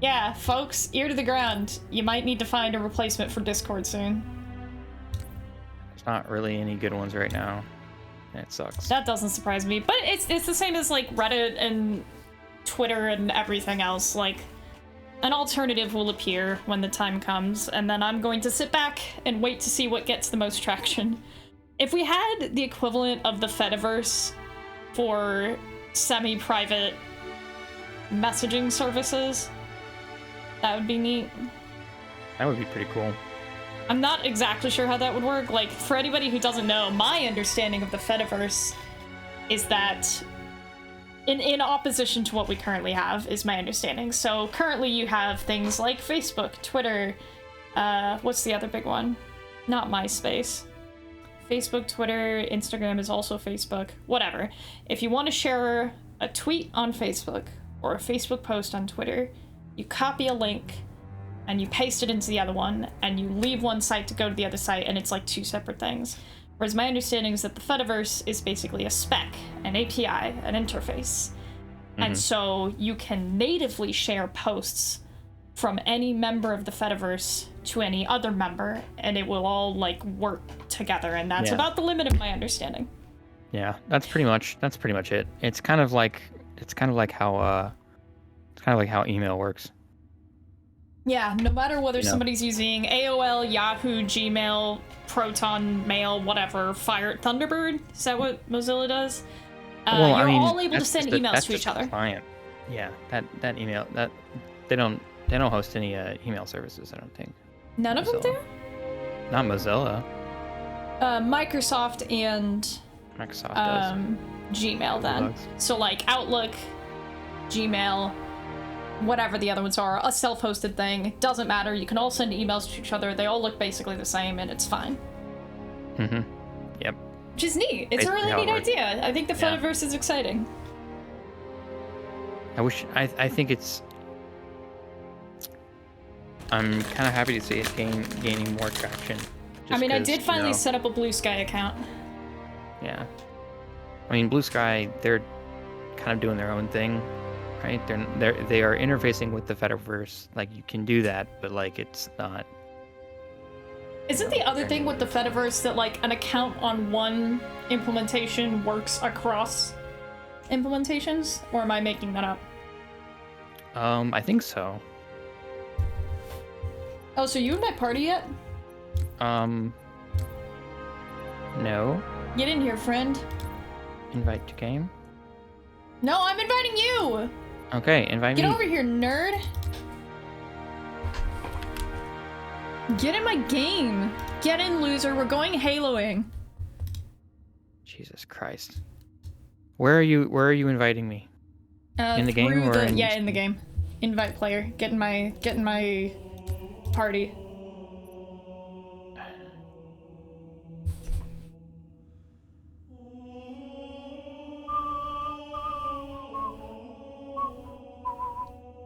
yeah, folks, ear to the ground. You might need to find a replacement for Discord soon. There's not really any good ones right now. It sucks. That doesn't surprise me, but it's the same as like Reddit and Twitter and everything else. Like, an alternative will appear when the time comes, and then I'm going to sit back and wait to see what gets the most traction. If we had the equivalent of the Fediverse for semi-private messaging services, that would be neat. That would be pretty cool. I'm not exactly sure how that would work. Like, for anybody who doesn't know, my understanding of the Fediverse is that in opposition to what we currently have, is my understanding. So currently you have things like Facebook, Twitter, what's the other big one? Not MySpace. Facebook, Twitter, Instagram is also Facebook, whatever. If you want to share a tweet on Facebook or a Facebook post on Twitter, you copy a link and you paste it into the other one, and you leave one site to go to the other site, and it's like two separate things. Whereas my understanding is that the Fediverse is basically a spec, an API, an interface. Mm-hmm. And so you can natively share posts from any member of the Fediverse to any other member, and it will all like work together, and that's about the limit of my understanding. Yeah, that's pretty much it. It's kind of like how email works. Yeah, no matter whether somebody's using AOL, Yahoo, Gmail, Proton Mail, whatever, Thunderbird, is that what Mozilla does? You're all able to send emails to each other. Client. Yeah, that email, that they don't host any email services, I don't think. None of them do? Not Mozilla. Microsoft does. Gmail then. So like Outlook, Gmail, whatever the other ones are, a self-hosted thing, doesn't matter. You can all send emails to each other. They all look basically the same, and it's fine. Mm-hmm. Yep. Which is neat. It's basically a really neat idea. I think the Fediverse is exciting. I think it's... I'm kind of happy to see it gaining more traction. I mean, I did finally set up a Blue Sky account. Yeah. I mean, Blue Sky, they're kind of doing their own thing. Right, they are interfacing with the Fediverse. Like, you can do that, but like it's not. Isn't the other thing with the Fediverse that like an account on one implementation works across implementations, or am I making that up? I think so. Oh, so you in my party yet? No. Get in here, friend. Invite to game. No, I'm inviting you. Okay, invite me. Get over here, nerd. Get in my game. Get in, loser. We're going Haloing. Jesus Christ. Where are you inviting me? In the game or in the game. Invite player. Get in my party.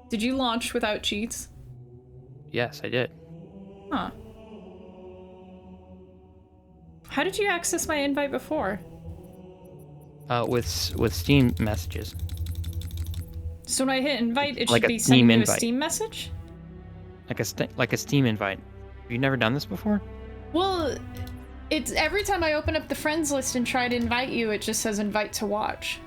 Did you launch without cheats? Yes, I did. Huh. How did you access my invite before? With Steam messages. So when I hit invite, it like should be sending you a Steam message? Like a Steam invite. Have you never done this before? Well, it's every time I open up the friends list and try to invite you, it just says invite to watch.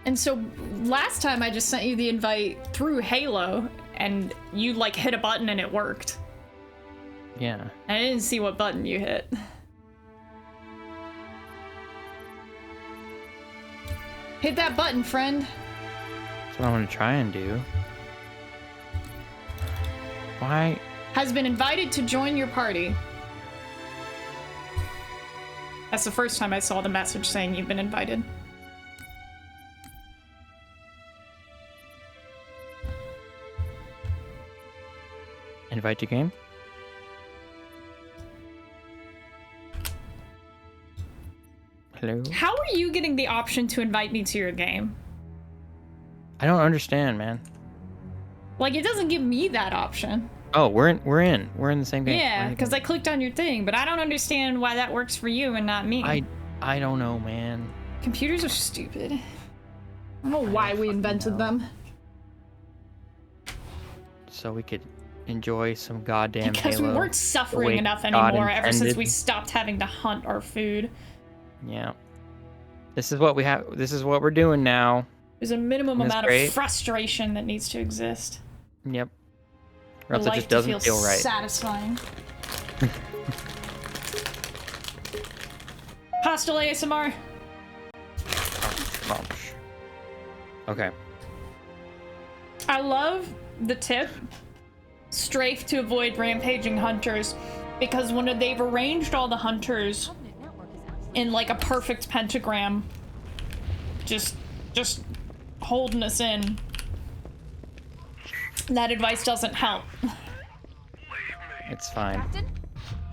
And so last time I just sent you the invite through Halo, and you like hit a button and it worked. Yeah. I didn't see what button you hit. Hit that button, friend. That's what I want to try and do. Why? Has been invited to join your party. That's the first time I saw the message saying you've been invited. Invite to game? Hello? How are you getting the option to invite me to your game? I don't understand, man. Like, it doesn't give me that option. Oh, we're in the same game. Yeah, because I clicked on your thing, but I don't understand why that works for you and not me. I don't know, man. Computers are stupid. I don't know why we invented them. So we could enjoy some goddamn Because Halo we weren't suffering the way enough God anymore ever since intended. we stopped having to hunt our food. Yeah. This is what we have. This is what we're doing now. There's a minimum That's amount great. of frustration that needs to exist. Yep. Or else For it life just doesn't to feel right. Satisfying. Hostile ASMR. Okay. I love the tip. Strafe to avoid rampaging hunters, because when they've arranged all the hunters Covenant network is absolutely in like a perfect pentagram, just holding us in, that advice doesn't help. It's fine.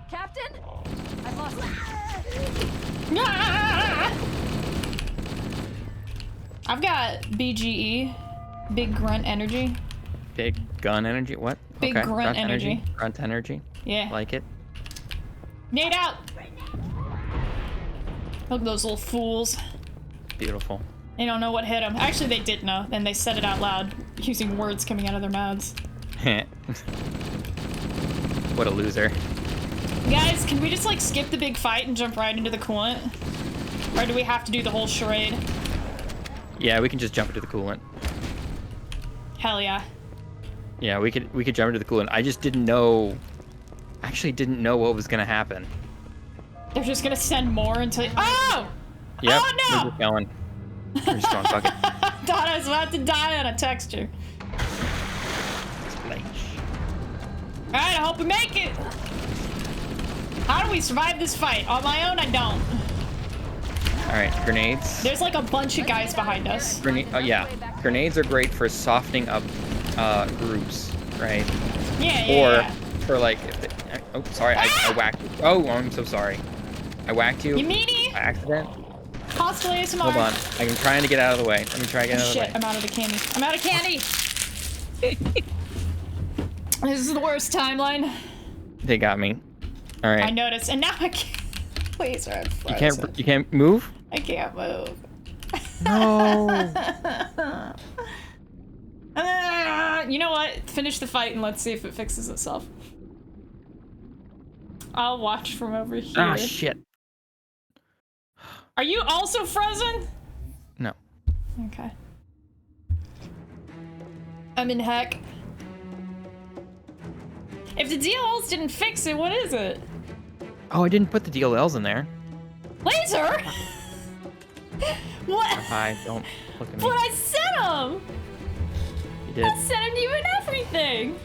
Captain? I've lost him. Ah! I've got BGE, Big Grunt Energy. Big gun energy. What? Big okay. grunt energy. Grunt energy. Yeah. Like it. Nade out! Look at those little fools. Beautiful. They don't know what hit them. Actually, they did know, and they said it out loud, using words coming out of their mouths. What a loser. Guys, can we just, like, skip the big fight and jump right into the coolant? Or do we have to do the whole charade? Yeah, we can just jump into the coolant. Hell yeah. Yeah, we could jump into the coolant. I just didn't know. Actually, didn't know what was gonna happen. They're just gonna send more until. Oh! Yep. Oh no! We're just going. We're just going. Fuck it. Thought I was about to die on a texture. Splash. Alright, I hope we make it! How do we survive this fight? On my own, I don't. All right, grenades. There's like a bunch of guys behind us. Yeah, grenades are great for softening up groups, right? Yeah, Or yeah. for like, oh, sorry, I whacked you. Oh, I'm so sorry. I whacked you. You meanie? By accident. Hostile ASMR. Hold on, I'm trying to get out of the way. Let me try to get out of the Shit, way. I'm out of the candy. I'm out of candy! This is the worst timeline. They got me. All right. I noticed, and now I can't. Please, I'm frozen. You can't move. I can't move. No. You know what? Finish the fight and let's see if it fixes itself. I'll watch from over here. Ah, shit. Are you also frozen? No. Okay. I'm in heck. If the DLLs didn't fix it, what is it? Oh, I didn't put the DLLs in there. Laser? What? Hi, don't look at me. But I sent them! You did. I sent them to you and everything!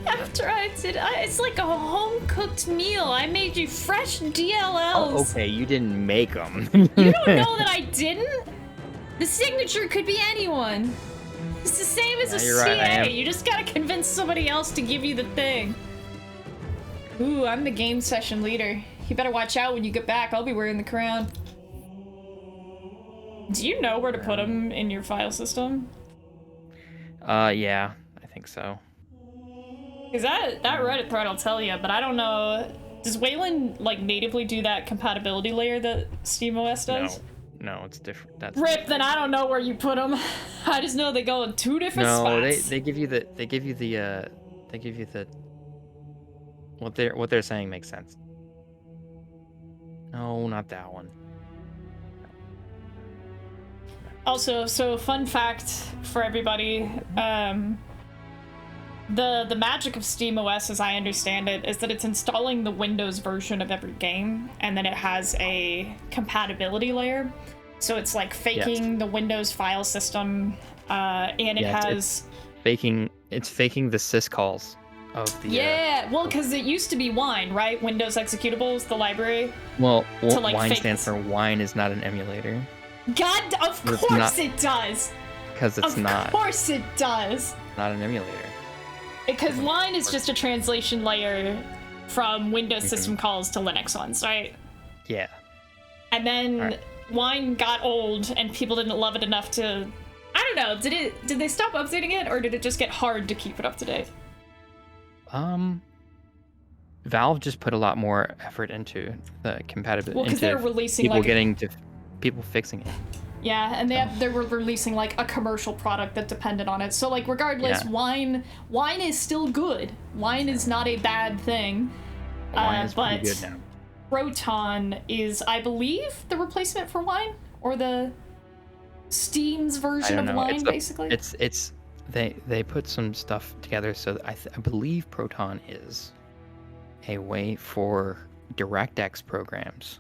After I did, it's like a home-cooked meal. I made you fresh DLLs. Oh, okay, you didn't make them. You don't know that I didn't? The signature could be anyone. It's the same as a you're right, I CA. am. You just gotta convince somebody else to give you the thing. Ooh, I'm the game session leader. You better watch out when you get back. I'll be wearing the crown. Do you know where to put them in your file system? Yeah, I think so. Cause that Reddit thread will tell you, but I don't know. Does Wayland like natively do that compatibility layer that SteamOS does? No, it's different. That's Rip, then I don't know where you put them. I just know they go in two different spots. they give you the what they're saying makes sense. No, not that one. Also, so fun fact for everybody, the magic of SteamOS, as I understand it, is that it's installing the Windows version of every game, and then it has a compatibility layer. So it's like faking the Windows file system, and it has it's faking the syscalls of the well, because it used to be Wine, right? Windows executables, the library. Well, to, like, Wine fake stands for Wine is not an emulator. God, of course it does. Because it's not. Of course it does. Not an emulator. Because Wine is just a translation layer from Windows system calls to Linux ones, right? Yeah. And then Wine got old and people didn't love it enough to, I don't know, did they stop updating it, or did it just get hard to keep it up to date? Valve just put a lot more effort into the compatibility. Well, because they're releasing people fixing it. Yeah, and they were releasing like a commercial product that depended on it. So like regardless, Wine is still good. Wine is not a bad thing. Wine is pretty good now. Proton is, I believe, the replacement for Wine, or the Steam's version of Wine, basically. It's they put some stuff together, so I believe Proton is a way for DirectX programs.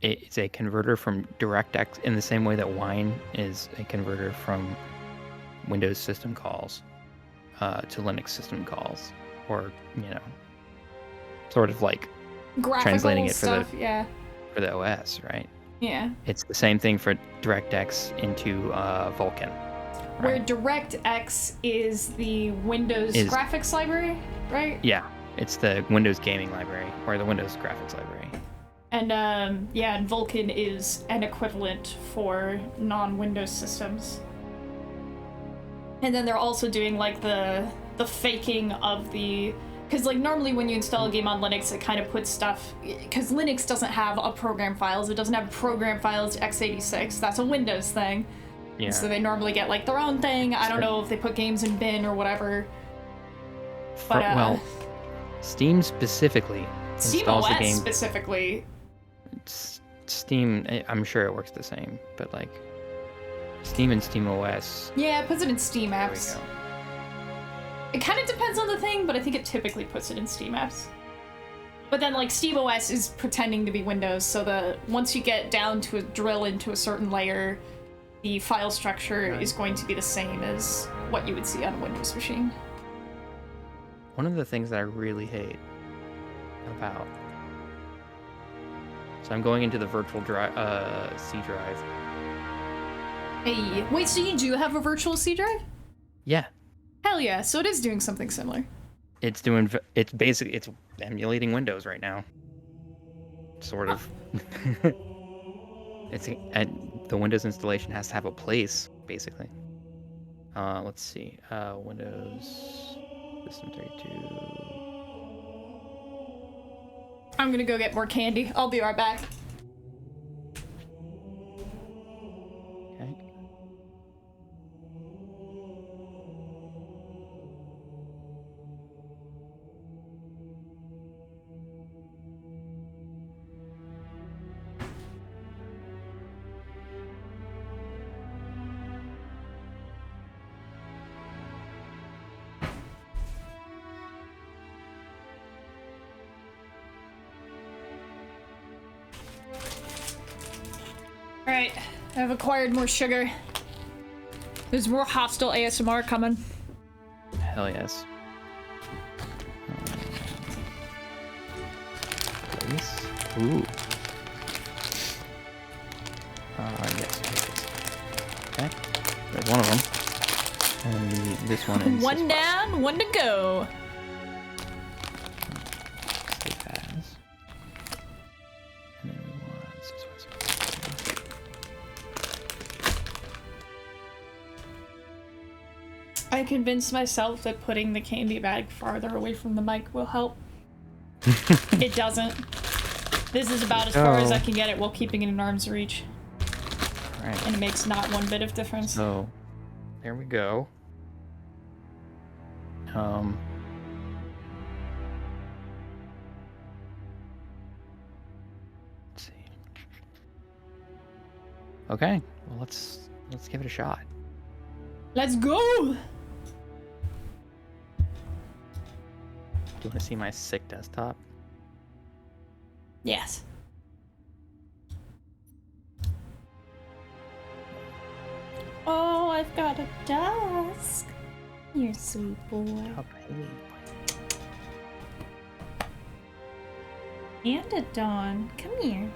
It's a converter from DirectX in the same way that Wine is a converter from Windows system calls to Linux system calls, or sort of like graphical translating it stuff, for the OS, right? Yeah. It's the same thing for DirectX into Vulkan. Where right? DirectX is the Windows graphics library, right? Yeah, it's the Windows gaming library, or the Windows graphics library. And and Vulkan is an equivalent for non-Windows systems. And then they're also doing like the faking of the, because like normally when you install a game on Linux, it kind of puts stuff, because Linux doesn't have a program files, it doesn't have program files to x86. That's a Windows thing. Yeah. So they normally get like their own thing. I don't know if they put games in bin or whatever. But well, Steam specifically installs the game. Specifically. Steam, I'm sure it works the same, but like Steam and SteamOS. Yeah, it puts it in Steam apps. It kind of depends on the thing, but I think it typically puts it in Steam apps. But then like SteamOS is pretending to be Windows, so once you get down to drill into a certain layer, the file structure is going to be the same as what you would see on a Windows machine. One of the things that I really hate about... So I'm going into the virtual C drive. Hey, wait, so you do have a virtual C drive? Yeah. Hell yeah, so it is doing something similar. It's emulating Windows right now. Sort of. The Windows installation has to have a place, basically. Let's see. Windows System 32. I'm gonna go get more candy. I'll be right back. Okay. Alright, I've acquired more sugar. There's more hostile ASMR coming. Hell yes. Place. Ooh. Yes. Okay. There's one of them. And this one is... One down, one to go. Save as. And then we want... I convinced myself that putting the candy bag farther away from the mic will help. It doesn't. This is about as far as I can get it while keeping it in arm's reach. Right. And it makes not one bit of difference. So, there we go. Let's see. Okay. Well, let's give it a shot. Let's go! Do you want to see my sick desktop? Yes. Oh, I've got a desk. You're a sweet boy. Oh, baby. And a Dawn. Come here.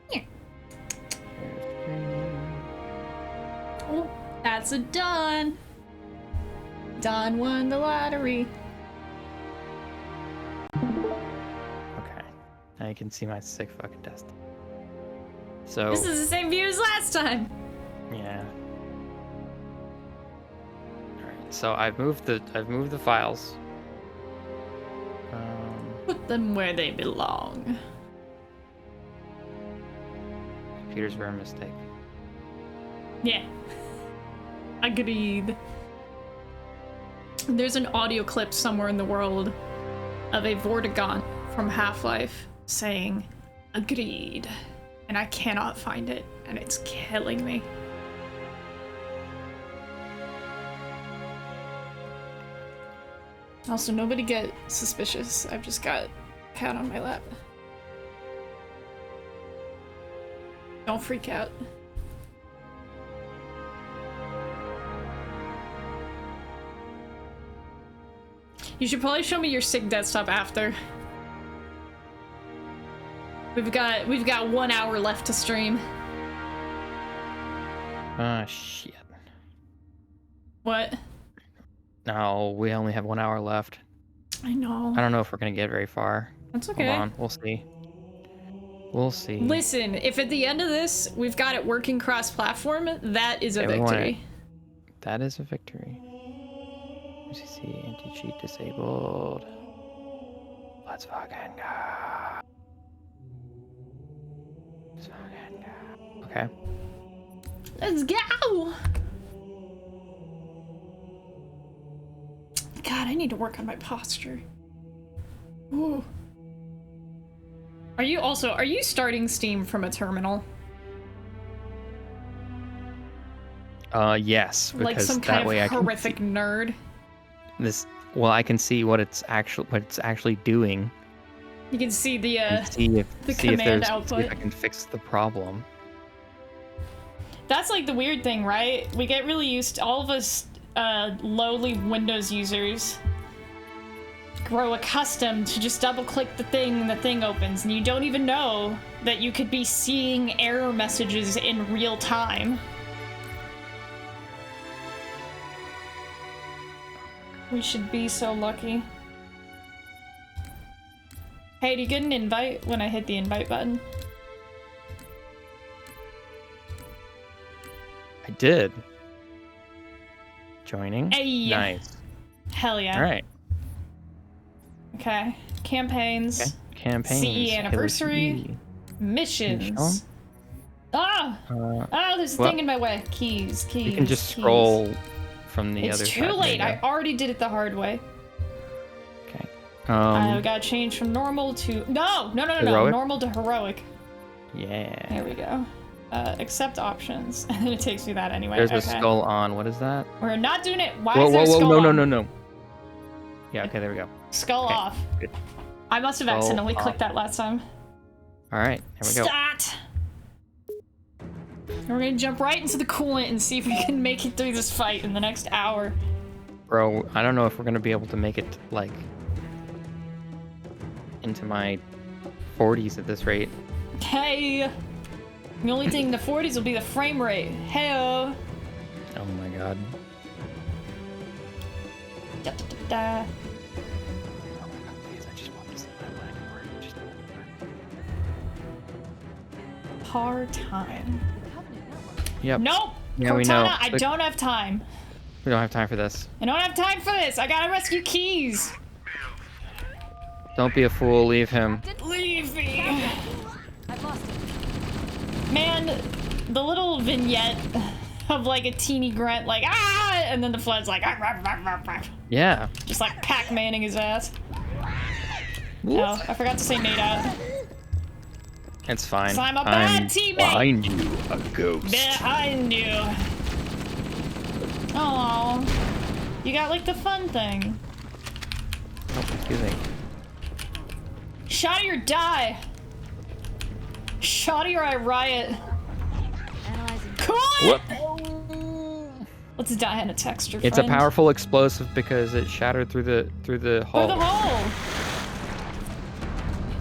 Here. Oh, that's a Dawn. Dawn won the lottery. Okay. Now you can see my sick fucking desktop. So. This is the same view as last time. Yeah. All right. So I've moved the files. Put them where they belong. Computer's very mistake. Yeah. Agreed. There's an audio clip somewhere in the world of a Vortigaunt from Half-Life saying, agreed. And I cannot find it, and it's killing me. Also, nobody get suspicious. I've just got cat on my lap. Don't freak out. You should probably show me your sick desktop after. We've got 1 hour left to stream. Shit. What? No, we only have 1 hour left. I know. I don't know if we're gonna get very far. That's okay. Hold on, we'll see. We'll see. Listen, if at the end of this we've got it working cross-platform, that is a Okay, we want victory. That is a victory. MCC anti-cheat disabled. Let's fucking go. Let's fucking go. Okay. Let's go! God, I need to work on my posture. Ooh. Are you starting Steam from a terminal? Yes, because Like some that kind way of I horrific nerd? well, I can see what it's actually doing. You can see the And see if command see output. if I can fix the problem. That's like the weird thing, right? We get really used to, all of us lowly Windows users grow accustomed to just double click the thing and the thing opens, and you don't even know that you could be seeing error messages in real time. We should be so lucky. Hey, do you get an invite when I hit the invite button? I did. Joining. Hey. Nice. Hell yeah. All right. Okay. Campaigns. Okay. Campaigns. CE anniversary. Halo Missions. Ah! CE. There's a well, thing in my way. Keys. You can just keys. scroll from the It's other too side. late. There I you go. already did it the hard way. Okay. I got to change from normal to no. Heroic? Normal to heroic. Yeah. There we go. Accept options, and then it takes me that anyway. There's okay. a skull on. What is that? We're not doing it. Why Whoa, is there a whoa, skull whoa! on? No. Yeah. Okay. There we go. Skull Okay, off. good. I must have Skull accidentally off. clicked that last time. All right. Here we go. Start. We're gonna jump right into the coolant and see if we can make it through this fight in the next hour. Bro, I don't know if we're gonna be able to make it like into my 40s at this rate. Hey. The only thing in the 40s will be the frame rate. Heyo. Oh my god. Da, da, da, da. Oh my god, please, I just want to see my black word. Just Par time. Covenant network. Yep. Nope. Yeah, Cortana, we know. I But don't have time. we don't have time for this. I don't have time for this. I gotta rescue Keys. Don't be a fool, leave him. Leave me. I've lost it. Man, the little vignette of like a teeny grunt, like ah, and then the flood's like ah, rah, rah, rah, rah. Yeah. Just like Pac-Manning his ass. Oh, I forgot to say nade out. It's fine. 'Cause I'm a bad teammate. Behind you, a ghost. Behind you. Oh, you got like the fun thing. Oh, excuse me. Shoddy or die. Shoddy or I riot. Analyzing. Cool. Whoop. Let's die in a texture. It's a friend. powerful explosive because it shattered through the hole. Through the hole.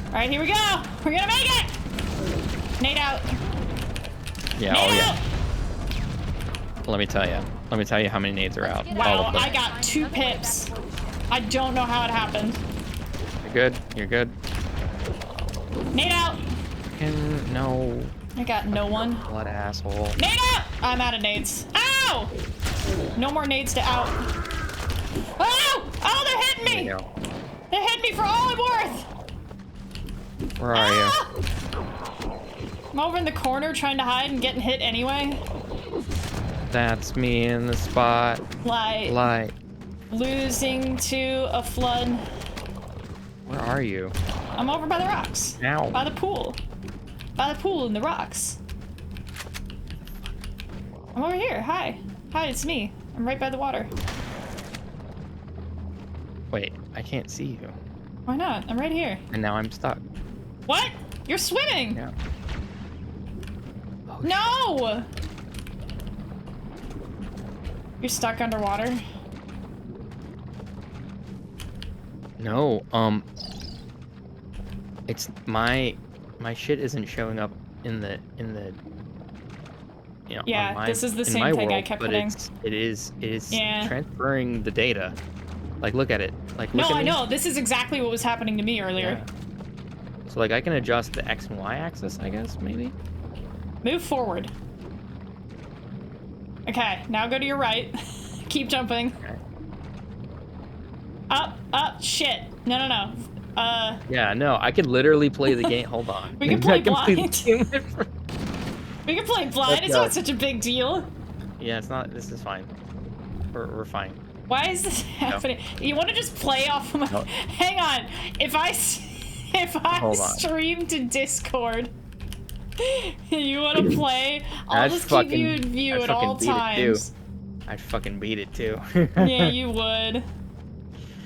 All right, here we go. We're gonna make it. Nade out. Yeah. Nade Oh out. yeah. Let me tell you. Let me tell you how many nades are out. All Wow, of them. I got 2 pips. I don't know how it happened. You're good. You're good. Nade out. No. I got no one. Blood asshole. Nade out. I'm out of nades. Ow! No more nades to out. Oh! Oh, they're hitting There me. you go. They're hitting me for all I'm worth. Where are you? Ah! I'm over in the corner trying to hide and getting hit anyway. That's me in the spot. Light. Losing to a flood. Where are you? I'm over by the rocks. Ow. By the pool. By the pool in the rocks. I'm over here. Hi. Hi, it's me. I'm right by the water. Wait, I can't see you. Why not? I'm right here. And now I'm stuck. What? You're swimming! Yeah. Oh, No! You're stuck underwater? No, it's my shit isn't showing up in the you know, Yeah, on my, this is the in same my thing I world, kept but hitting. it is Yeah. transferring the data. Like, look at it. Like, No, look at I me. know. This is exactly what was happening to me earlier. Yeah. So like I can adjust the X and Y axis, I guess, maybe? Move forward. Okay, now go to your right. Keep jumping. Okay. Up, shit. No. Yeah, no, I could literally play the game. Hold on. We can play I can play the blind. game. We can play blind. Let's It's go. not such a big deal. Yeah, it's not. This is fine. We're fine. Why is this happening? You want to just play off of my... No. Hang on. If I Hold on. stream to Discord, you want to play? I'll I'd just fucking- keep you in view I'd at all fucking beat it, too. times. I'd fucking beat it too. Yeah, you would.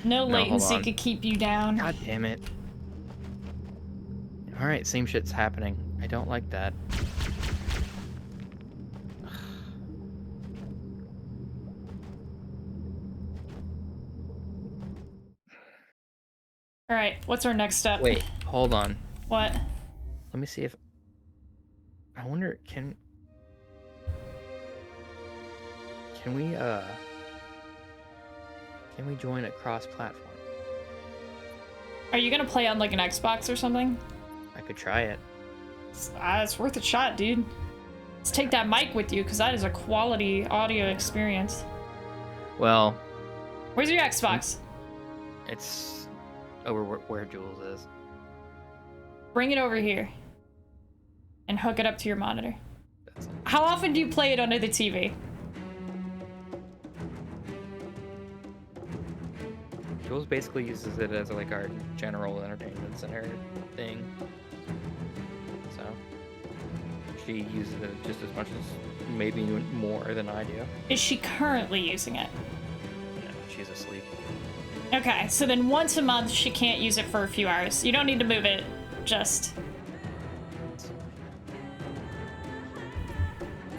No hold latency on. could keep you down. God damn it. Alright, same shit's happening. I don't like that. All right, what's our next step? Wait, hold on. What? Let me see if... I wonder, can we join a cross-platform? Are you gonna play on like an Xbox or something? I could try it. It's worth a shot, dude. Let's take that mic with you, because that is a quality audio experience. Well, Where's your Xbox? it's over where Jules is. Bring it over here. And hook it up to your monitor. That's it. How often do you play it under the TV? Jules basically uses it as like our general entertainment center thing. So she uses it just as much as maybe more than I do. Is she currently using it? No, she's asleep. Okay, so then once a month she can't use it for a few hours. You don't need to move it, just...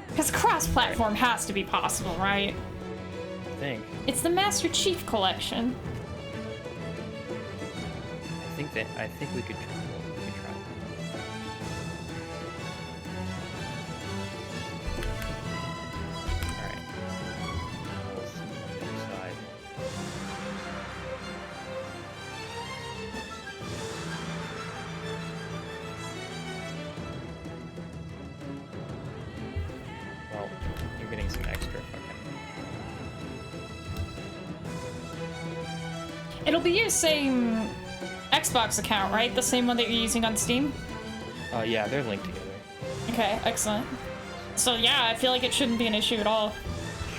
Because cross-platform has to be possible, right? I think. It's the Master Chief Collection. I think we could try. Alright. Let's decide. Well, you're getting some extra fucking... It'll be your same Xbox account, right? The same one that you're using on Steam? Yeah, they're linked together. Okay, excellent. So yeah, I feel like it shouldn't be an issue at all.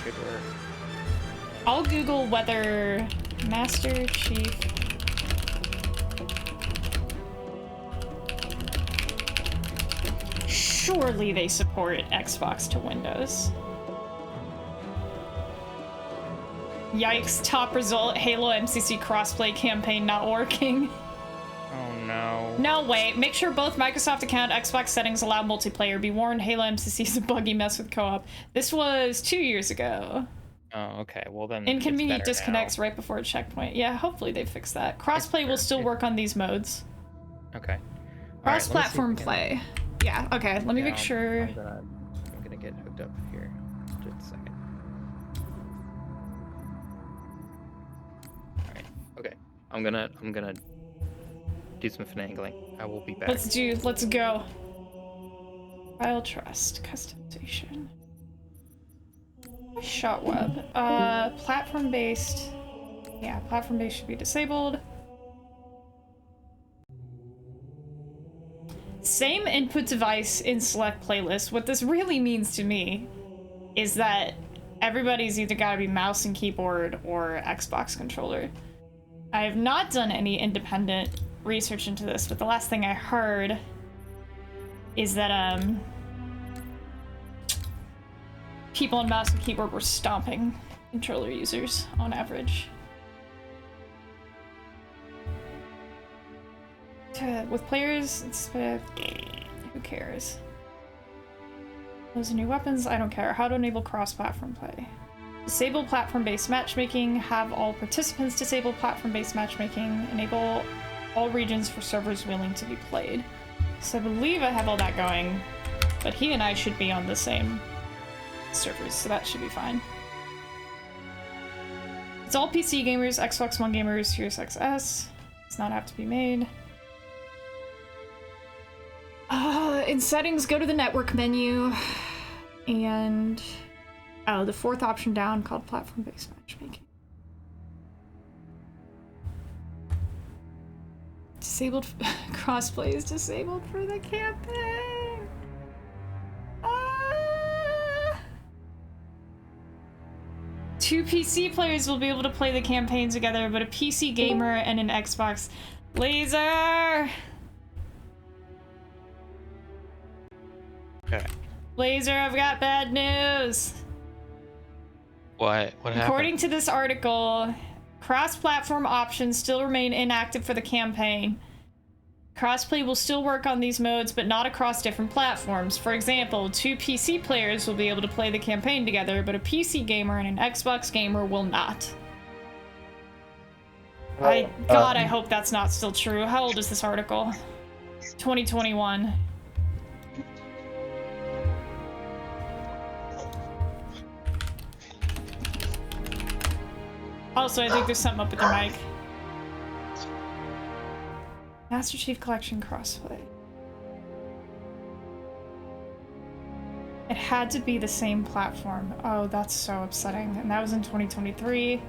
Should work. I'll Google whether Master Chief surely they support Xbox to Windows. Yikes, top result, Halo MCC crossplay campaign not working. Oh no. No, wait, make sure both Microsoft account Xbox settings allow multiplayer. Be warned, Halo MCC is a buggy mess with co-op. This was 2 years ago. Oh, okay, well then Inconvenient it's better disconnects right before a checkpoint. Yeah, hopefully they fix that. Crossplay will still work on these modes. now. Okay. Cross-platform play. Yeah, okay, let me make sure. I'm gonna get hooked up here. Just a second. Alright, okay. I'm gonna do some finagling. I will be back. Let's go. File trust, customization. Shot web. Platform-based. Yeah, platform-based should be disabled. Same input device in select playlist. What this really means to me is that everybody's either gotta be mouse and keyboard or Xbox controller. I have not done any independent research into this, but the last thing I heard is that people on mouse and keyboard were stomping controller users on average. With players, it's who cares? Those are new weapons, I don't care. How to enable cross-platform play. Disable platform-based matchmaking. Have all participants disable platform-based matchmaking. Enable all regions for servers willing to be played. So I believe I have all that going, but he and I should be on the same servers, so that should be fine. It's all PC gamers, Xbox One gamers, Series XS. Does not have to be made. In settings, go to the network menu, and the fourth option down called platform-based matchmaking. Disabled crossplay is disabled for the campaign. Two PC players will be able to play the campaign together, but a PC gamer and an Xbox laser. Okay. Blazer, I've got bad news. What happened? According to this article, cross-platform options still remain inactive for the campaign. Crossplay will still work on these modes, but not across different platforms. For example, two PC players will be able to play the campaign together, but a PC gamer and an Xbox gamer will not. I hope that's not still true. How old is this article? 2021. Also, I think there's something up with your mic. Master Chief Collection crossplay. It had to be the same platform. Oh, that's so upsetting. And that was in 2023.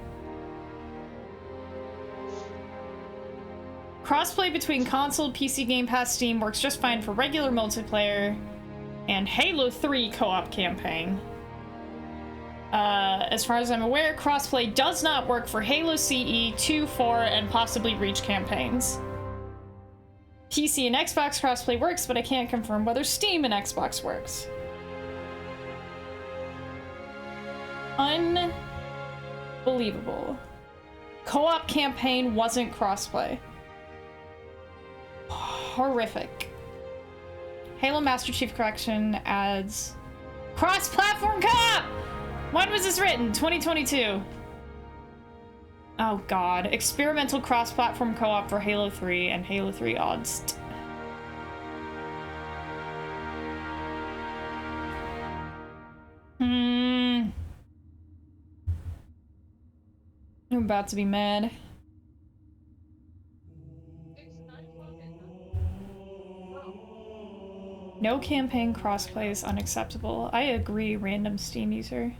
Crossplay between console, PC, Game Pass, Steam works just fine for regular multiplayer and Halo 3 co-op campaign. As far as I'm aware, crossplay does not work for Halo CE, 2, 4, and possibly Reach campaigns. PC and Xbox crossplay works, but I can't confirm whether Steam and Xbox works. Unbelievable. Co-op campaign wasn't crossplay. Horrific. Halo Master Chief Collection adds cross-platform co-op! When was this written? 2022. Oh god. Experimental cross-platform co-op for Halo 3 and Halo 3 odds. I'm about to be mad. No campaign crossplay is unacceptable. I agree, random Steam user.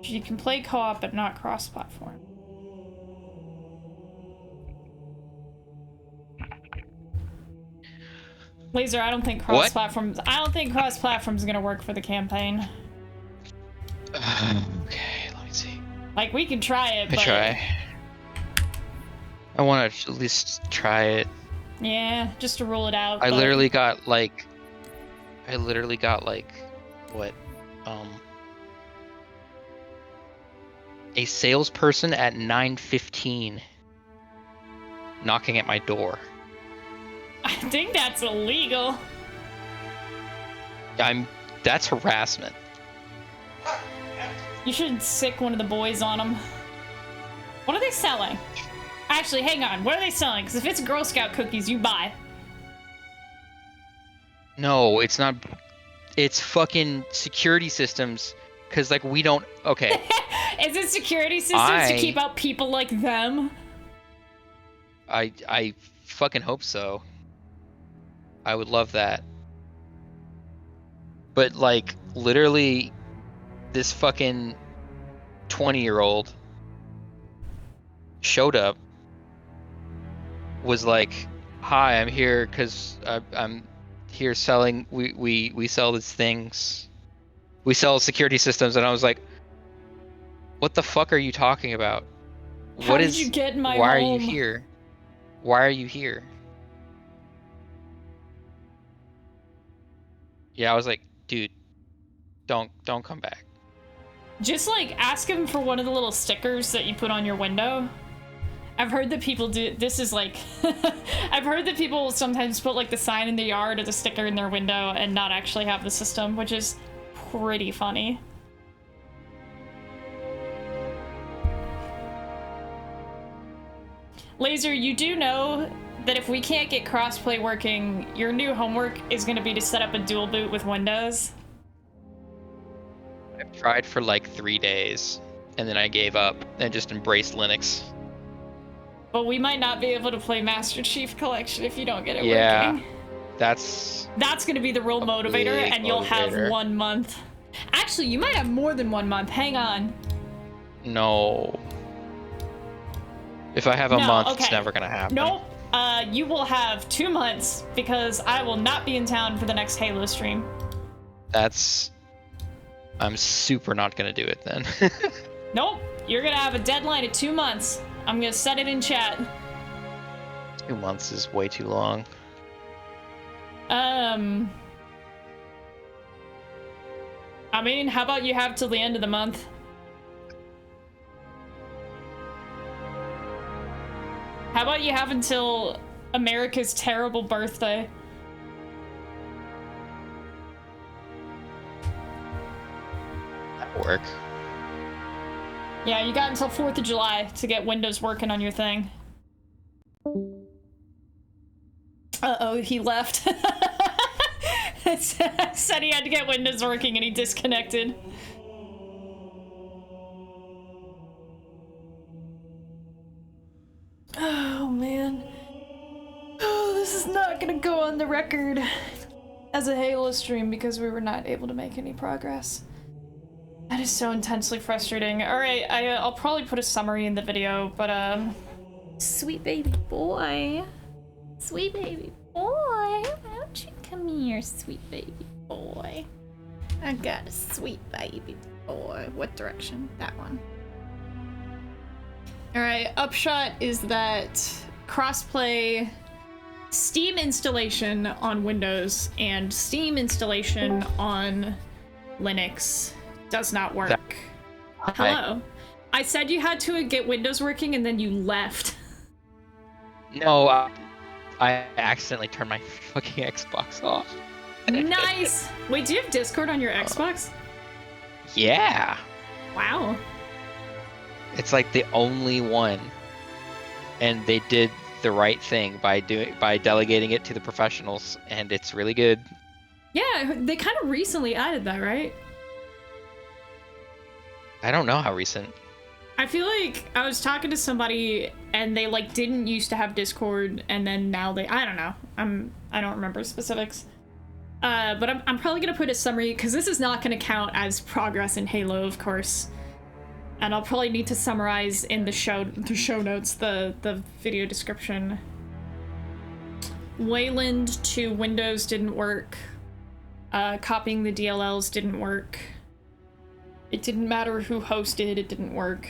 You can play co-op, but not cross-platform. Laser, I don't think cross-platform. I don't think cross-platform is gonna work for the campaign. Like, we can try it, I but... try. I want to at least try it. Yeah, just to rule it out. I but... literally got like, what, a salesperson at 9:15 knocking at my door. I think that's illegal. That's harassment. You should sick one of the boys on them. What are they selling? Actually, hang on. What are they selling? Because if it's Girl Scout cookies, you buy. No, it's not. It's fucking security systems. Because, like, we don't... Okay. Is it security systems to keep out people like them? I fucking hope so. I would love that. But, like, literally, this fucking 20-year-old showed up, was like, hi, I'm here because I'm here selling... We sell these things... We sell security systems, and I was like, what the fuck are you talking about? How did you get in my Why home? are you here? Why are you here? Yeah, I was like, dude, don't come back. Just, like, ask him for one of the little stickers that you put on your window. I've heard that people do... This is, like... I've heard that people sometimes put, like, the sign in the yard or the sticker in their window and not actually have the system, which is... pretty funny. Laser, you do know that if we can't get crossplay working, your new homework is going to be to set up a dual boot with Windows. I've tried for like 3 days, and then I gave up and just embraced Linux. But we might not be able to play Master Chief Collection if you don't get it working. That's going to be the real motivator, and you'll have 1 month. Actually, you might have more than 1 month. Hang on. No. If I have a month, okay. It's never gonna happen. Nope. You will have 2 months because I will not be in town for the next Halo stream. I'm super not gonna do it then. Nope. You're gonna have a deadline of 2 months. I'm gonna set it in chat. 2 months is way too long. I mean, how about you have till the end of the month? How about you have until America's terrible birthday? That'll work. Yeah, you got until 4th of July to get Windows working on your thing. Uh-oh, he left. Said he had to get Windows working and he disconnected. Oh, man. Oh, this is not gonna go on the record as a Halo stream because we were not able to make any progress. That is so intensely frustrating. Alright, I'll probably put a summary in the video, but, sweet baby boy. Sweet baby boy. Why don't you come here, sweet baby boy? I got a sweet baby boy. What direction? That one. Alright, upshot is that crossplay Steam installation on Windows and Steam installation on Linux does not work. Hello? I said you had to get Windows working and then you left. No, I accidentally turned my fucking Xbox off. Nice! Wait, do you have Discord on your Xbox? Yeah. Wow. It's like the only one. And they did the right thing by delegating it to the professionals, and it's really good. Yeah, they kind of recently added that, right? I don't know how recent. I feel like I was talking to somebody and they like didn't used to have Discord and then now they, I don't know. I don't remember specifics. But I'm probably gonna put a summary because this is not gonna count as progress in Halo, of course. And I'll probably need to summarize in the show notes, the video description. Wayland to Windows didn't work. Copying the DLLs didn't work. It didn't matter who hosted, it didn't work.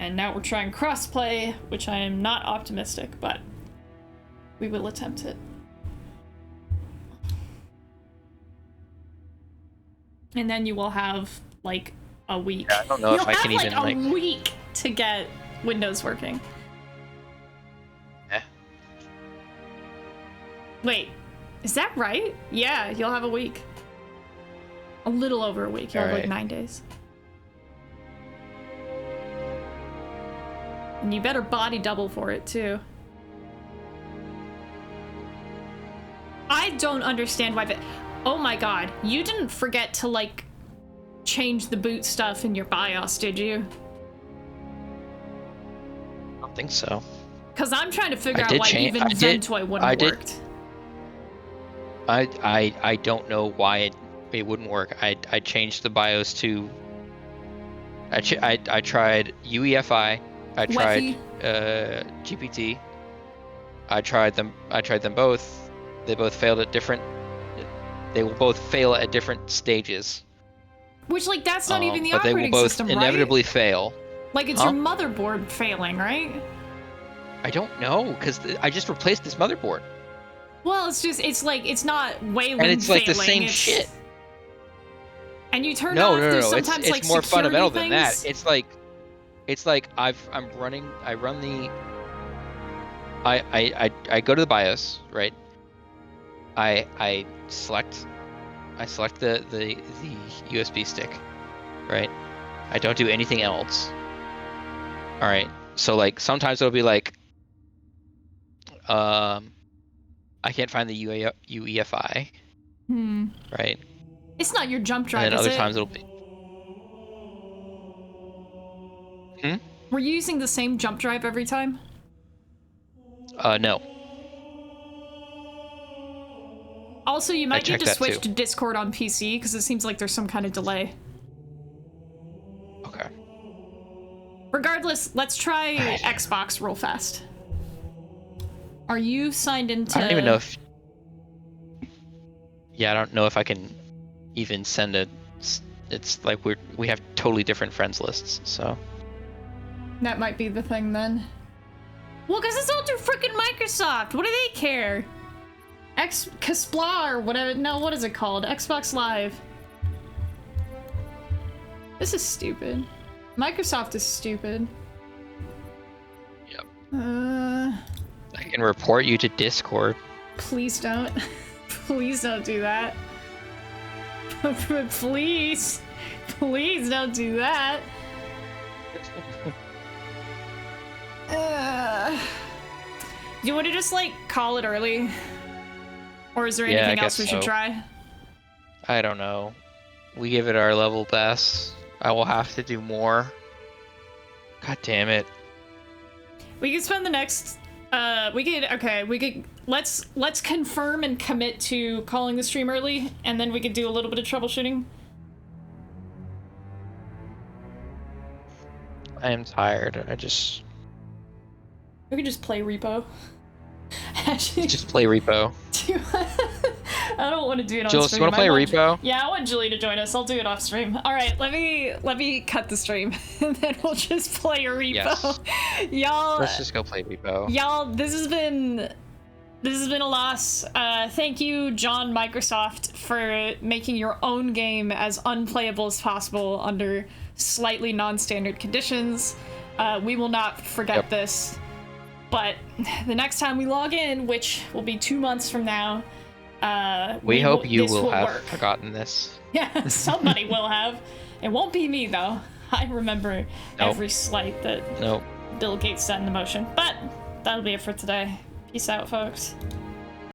And now we're trying crossplay, which I am not optimistic, but we will attempt it. And then you will have like a week. Yeah, I don't know if I can even like a week to get Windows working. Eh. Wait, is that right? Yeah, you'll have a week. A little over a week. You'll have like 9 days. And you better body double for it too. I don't understand why oh my god, you didn't forget to like change the boot stuff in your BIOS, did you? I don't think so. Because I'm trying to figure out why even Ventoy wouldn't have worked. I don't know why it wouldn't work. I changed the BIOS to I tried UEFI, I tried GPT. I tried them both. They both failed at different they will both fail at different stages. Which like that's not even the but operating they will both system, inevitably right? fail. Like it's your motherboard failing, right? I don't know, because I just replaced this motherboard. Well, it's like, it's not Wayland and it's like failing, the same shit. And you turn off, there's sometimes it's like more fundamental things. than that. It's like I go to the BIOS, right? I select the USB stick, right? I don't do anything else. All right. So like sometimes it'll be like I can't find the UEFI. Right. It's not your jump drive, and then is other it? times it'll be. Were you using the same jump drive every time? No. Also, you might need to switch too. to Discord on PC because it seems like there's some kind of delay. Okay. Regardless, let's try Xbox real fast. Are you signed into... I don't even know if... Yeah, I don't know if I can even send a... It's like we have totally different friends lists, so... That might be the thing then. Well, because it's all through frickin' Microsoft. What do they care? Xsplar or whatever. No, what is it called? Xbox Live. This is stupid. Microsoft is stupid. Yep. I can report you to Discord. Please don't. Please don't do that. Please. Please don't do that. Do you want to just like call it early? Or is there anything else we should try? I don't know. We give it our level best. I will have to do more. God damn it. We could spend the next let's confirm and commit to calling the stream early, and then we could do a little bit of troubleshooting. I am tired. We could just play repo. Actually, just play repo. I don't want to do it on Jules, stream. you want to play repo? Yeah, I want Julie to join us. I'll do it off stream. All right, let me cut the stream, and then we'll just play a repo. Yes. Y'all. Let's just go play repo. Y'all, this has been a loss. Thank you, John Microsoft, for making your own game as unplayable as possible under slightly non-standard conditions. We will not forget this. But the next time we log in, which will be 2 months from now, we hope you will have forgotten this. Yeah, somebody will have. It won't be me, though. I remember every slight that Bill Gates set into motion. But that'll be it for today. Peace out, folks.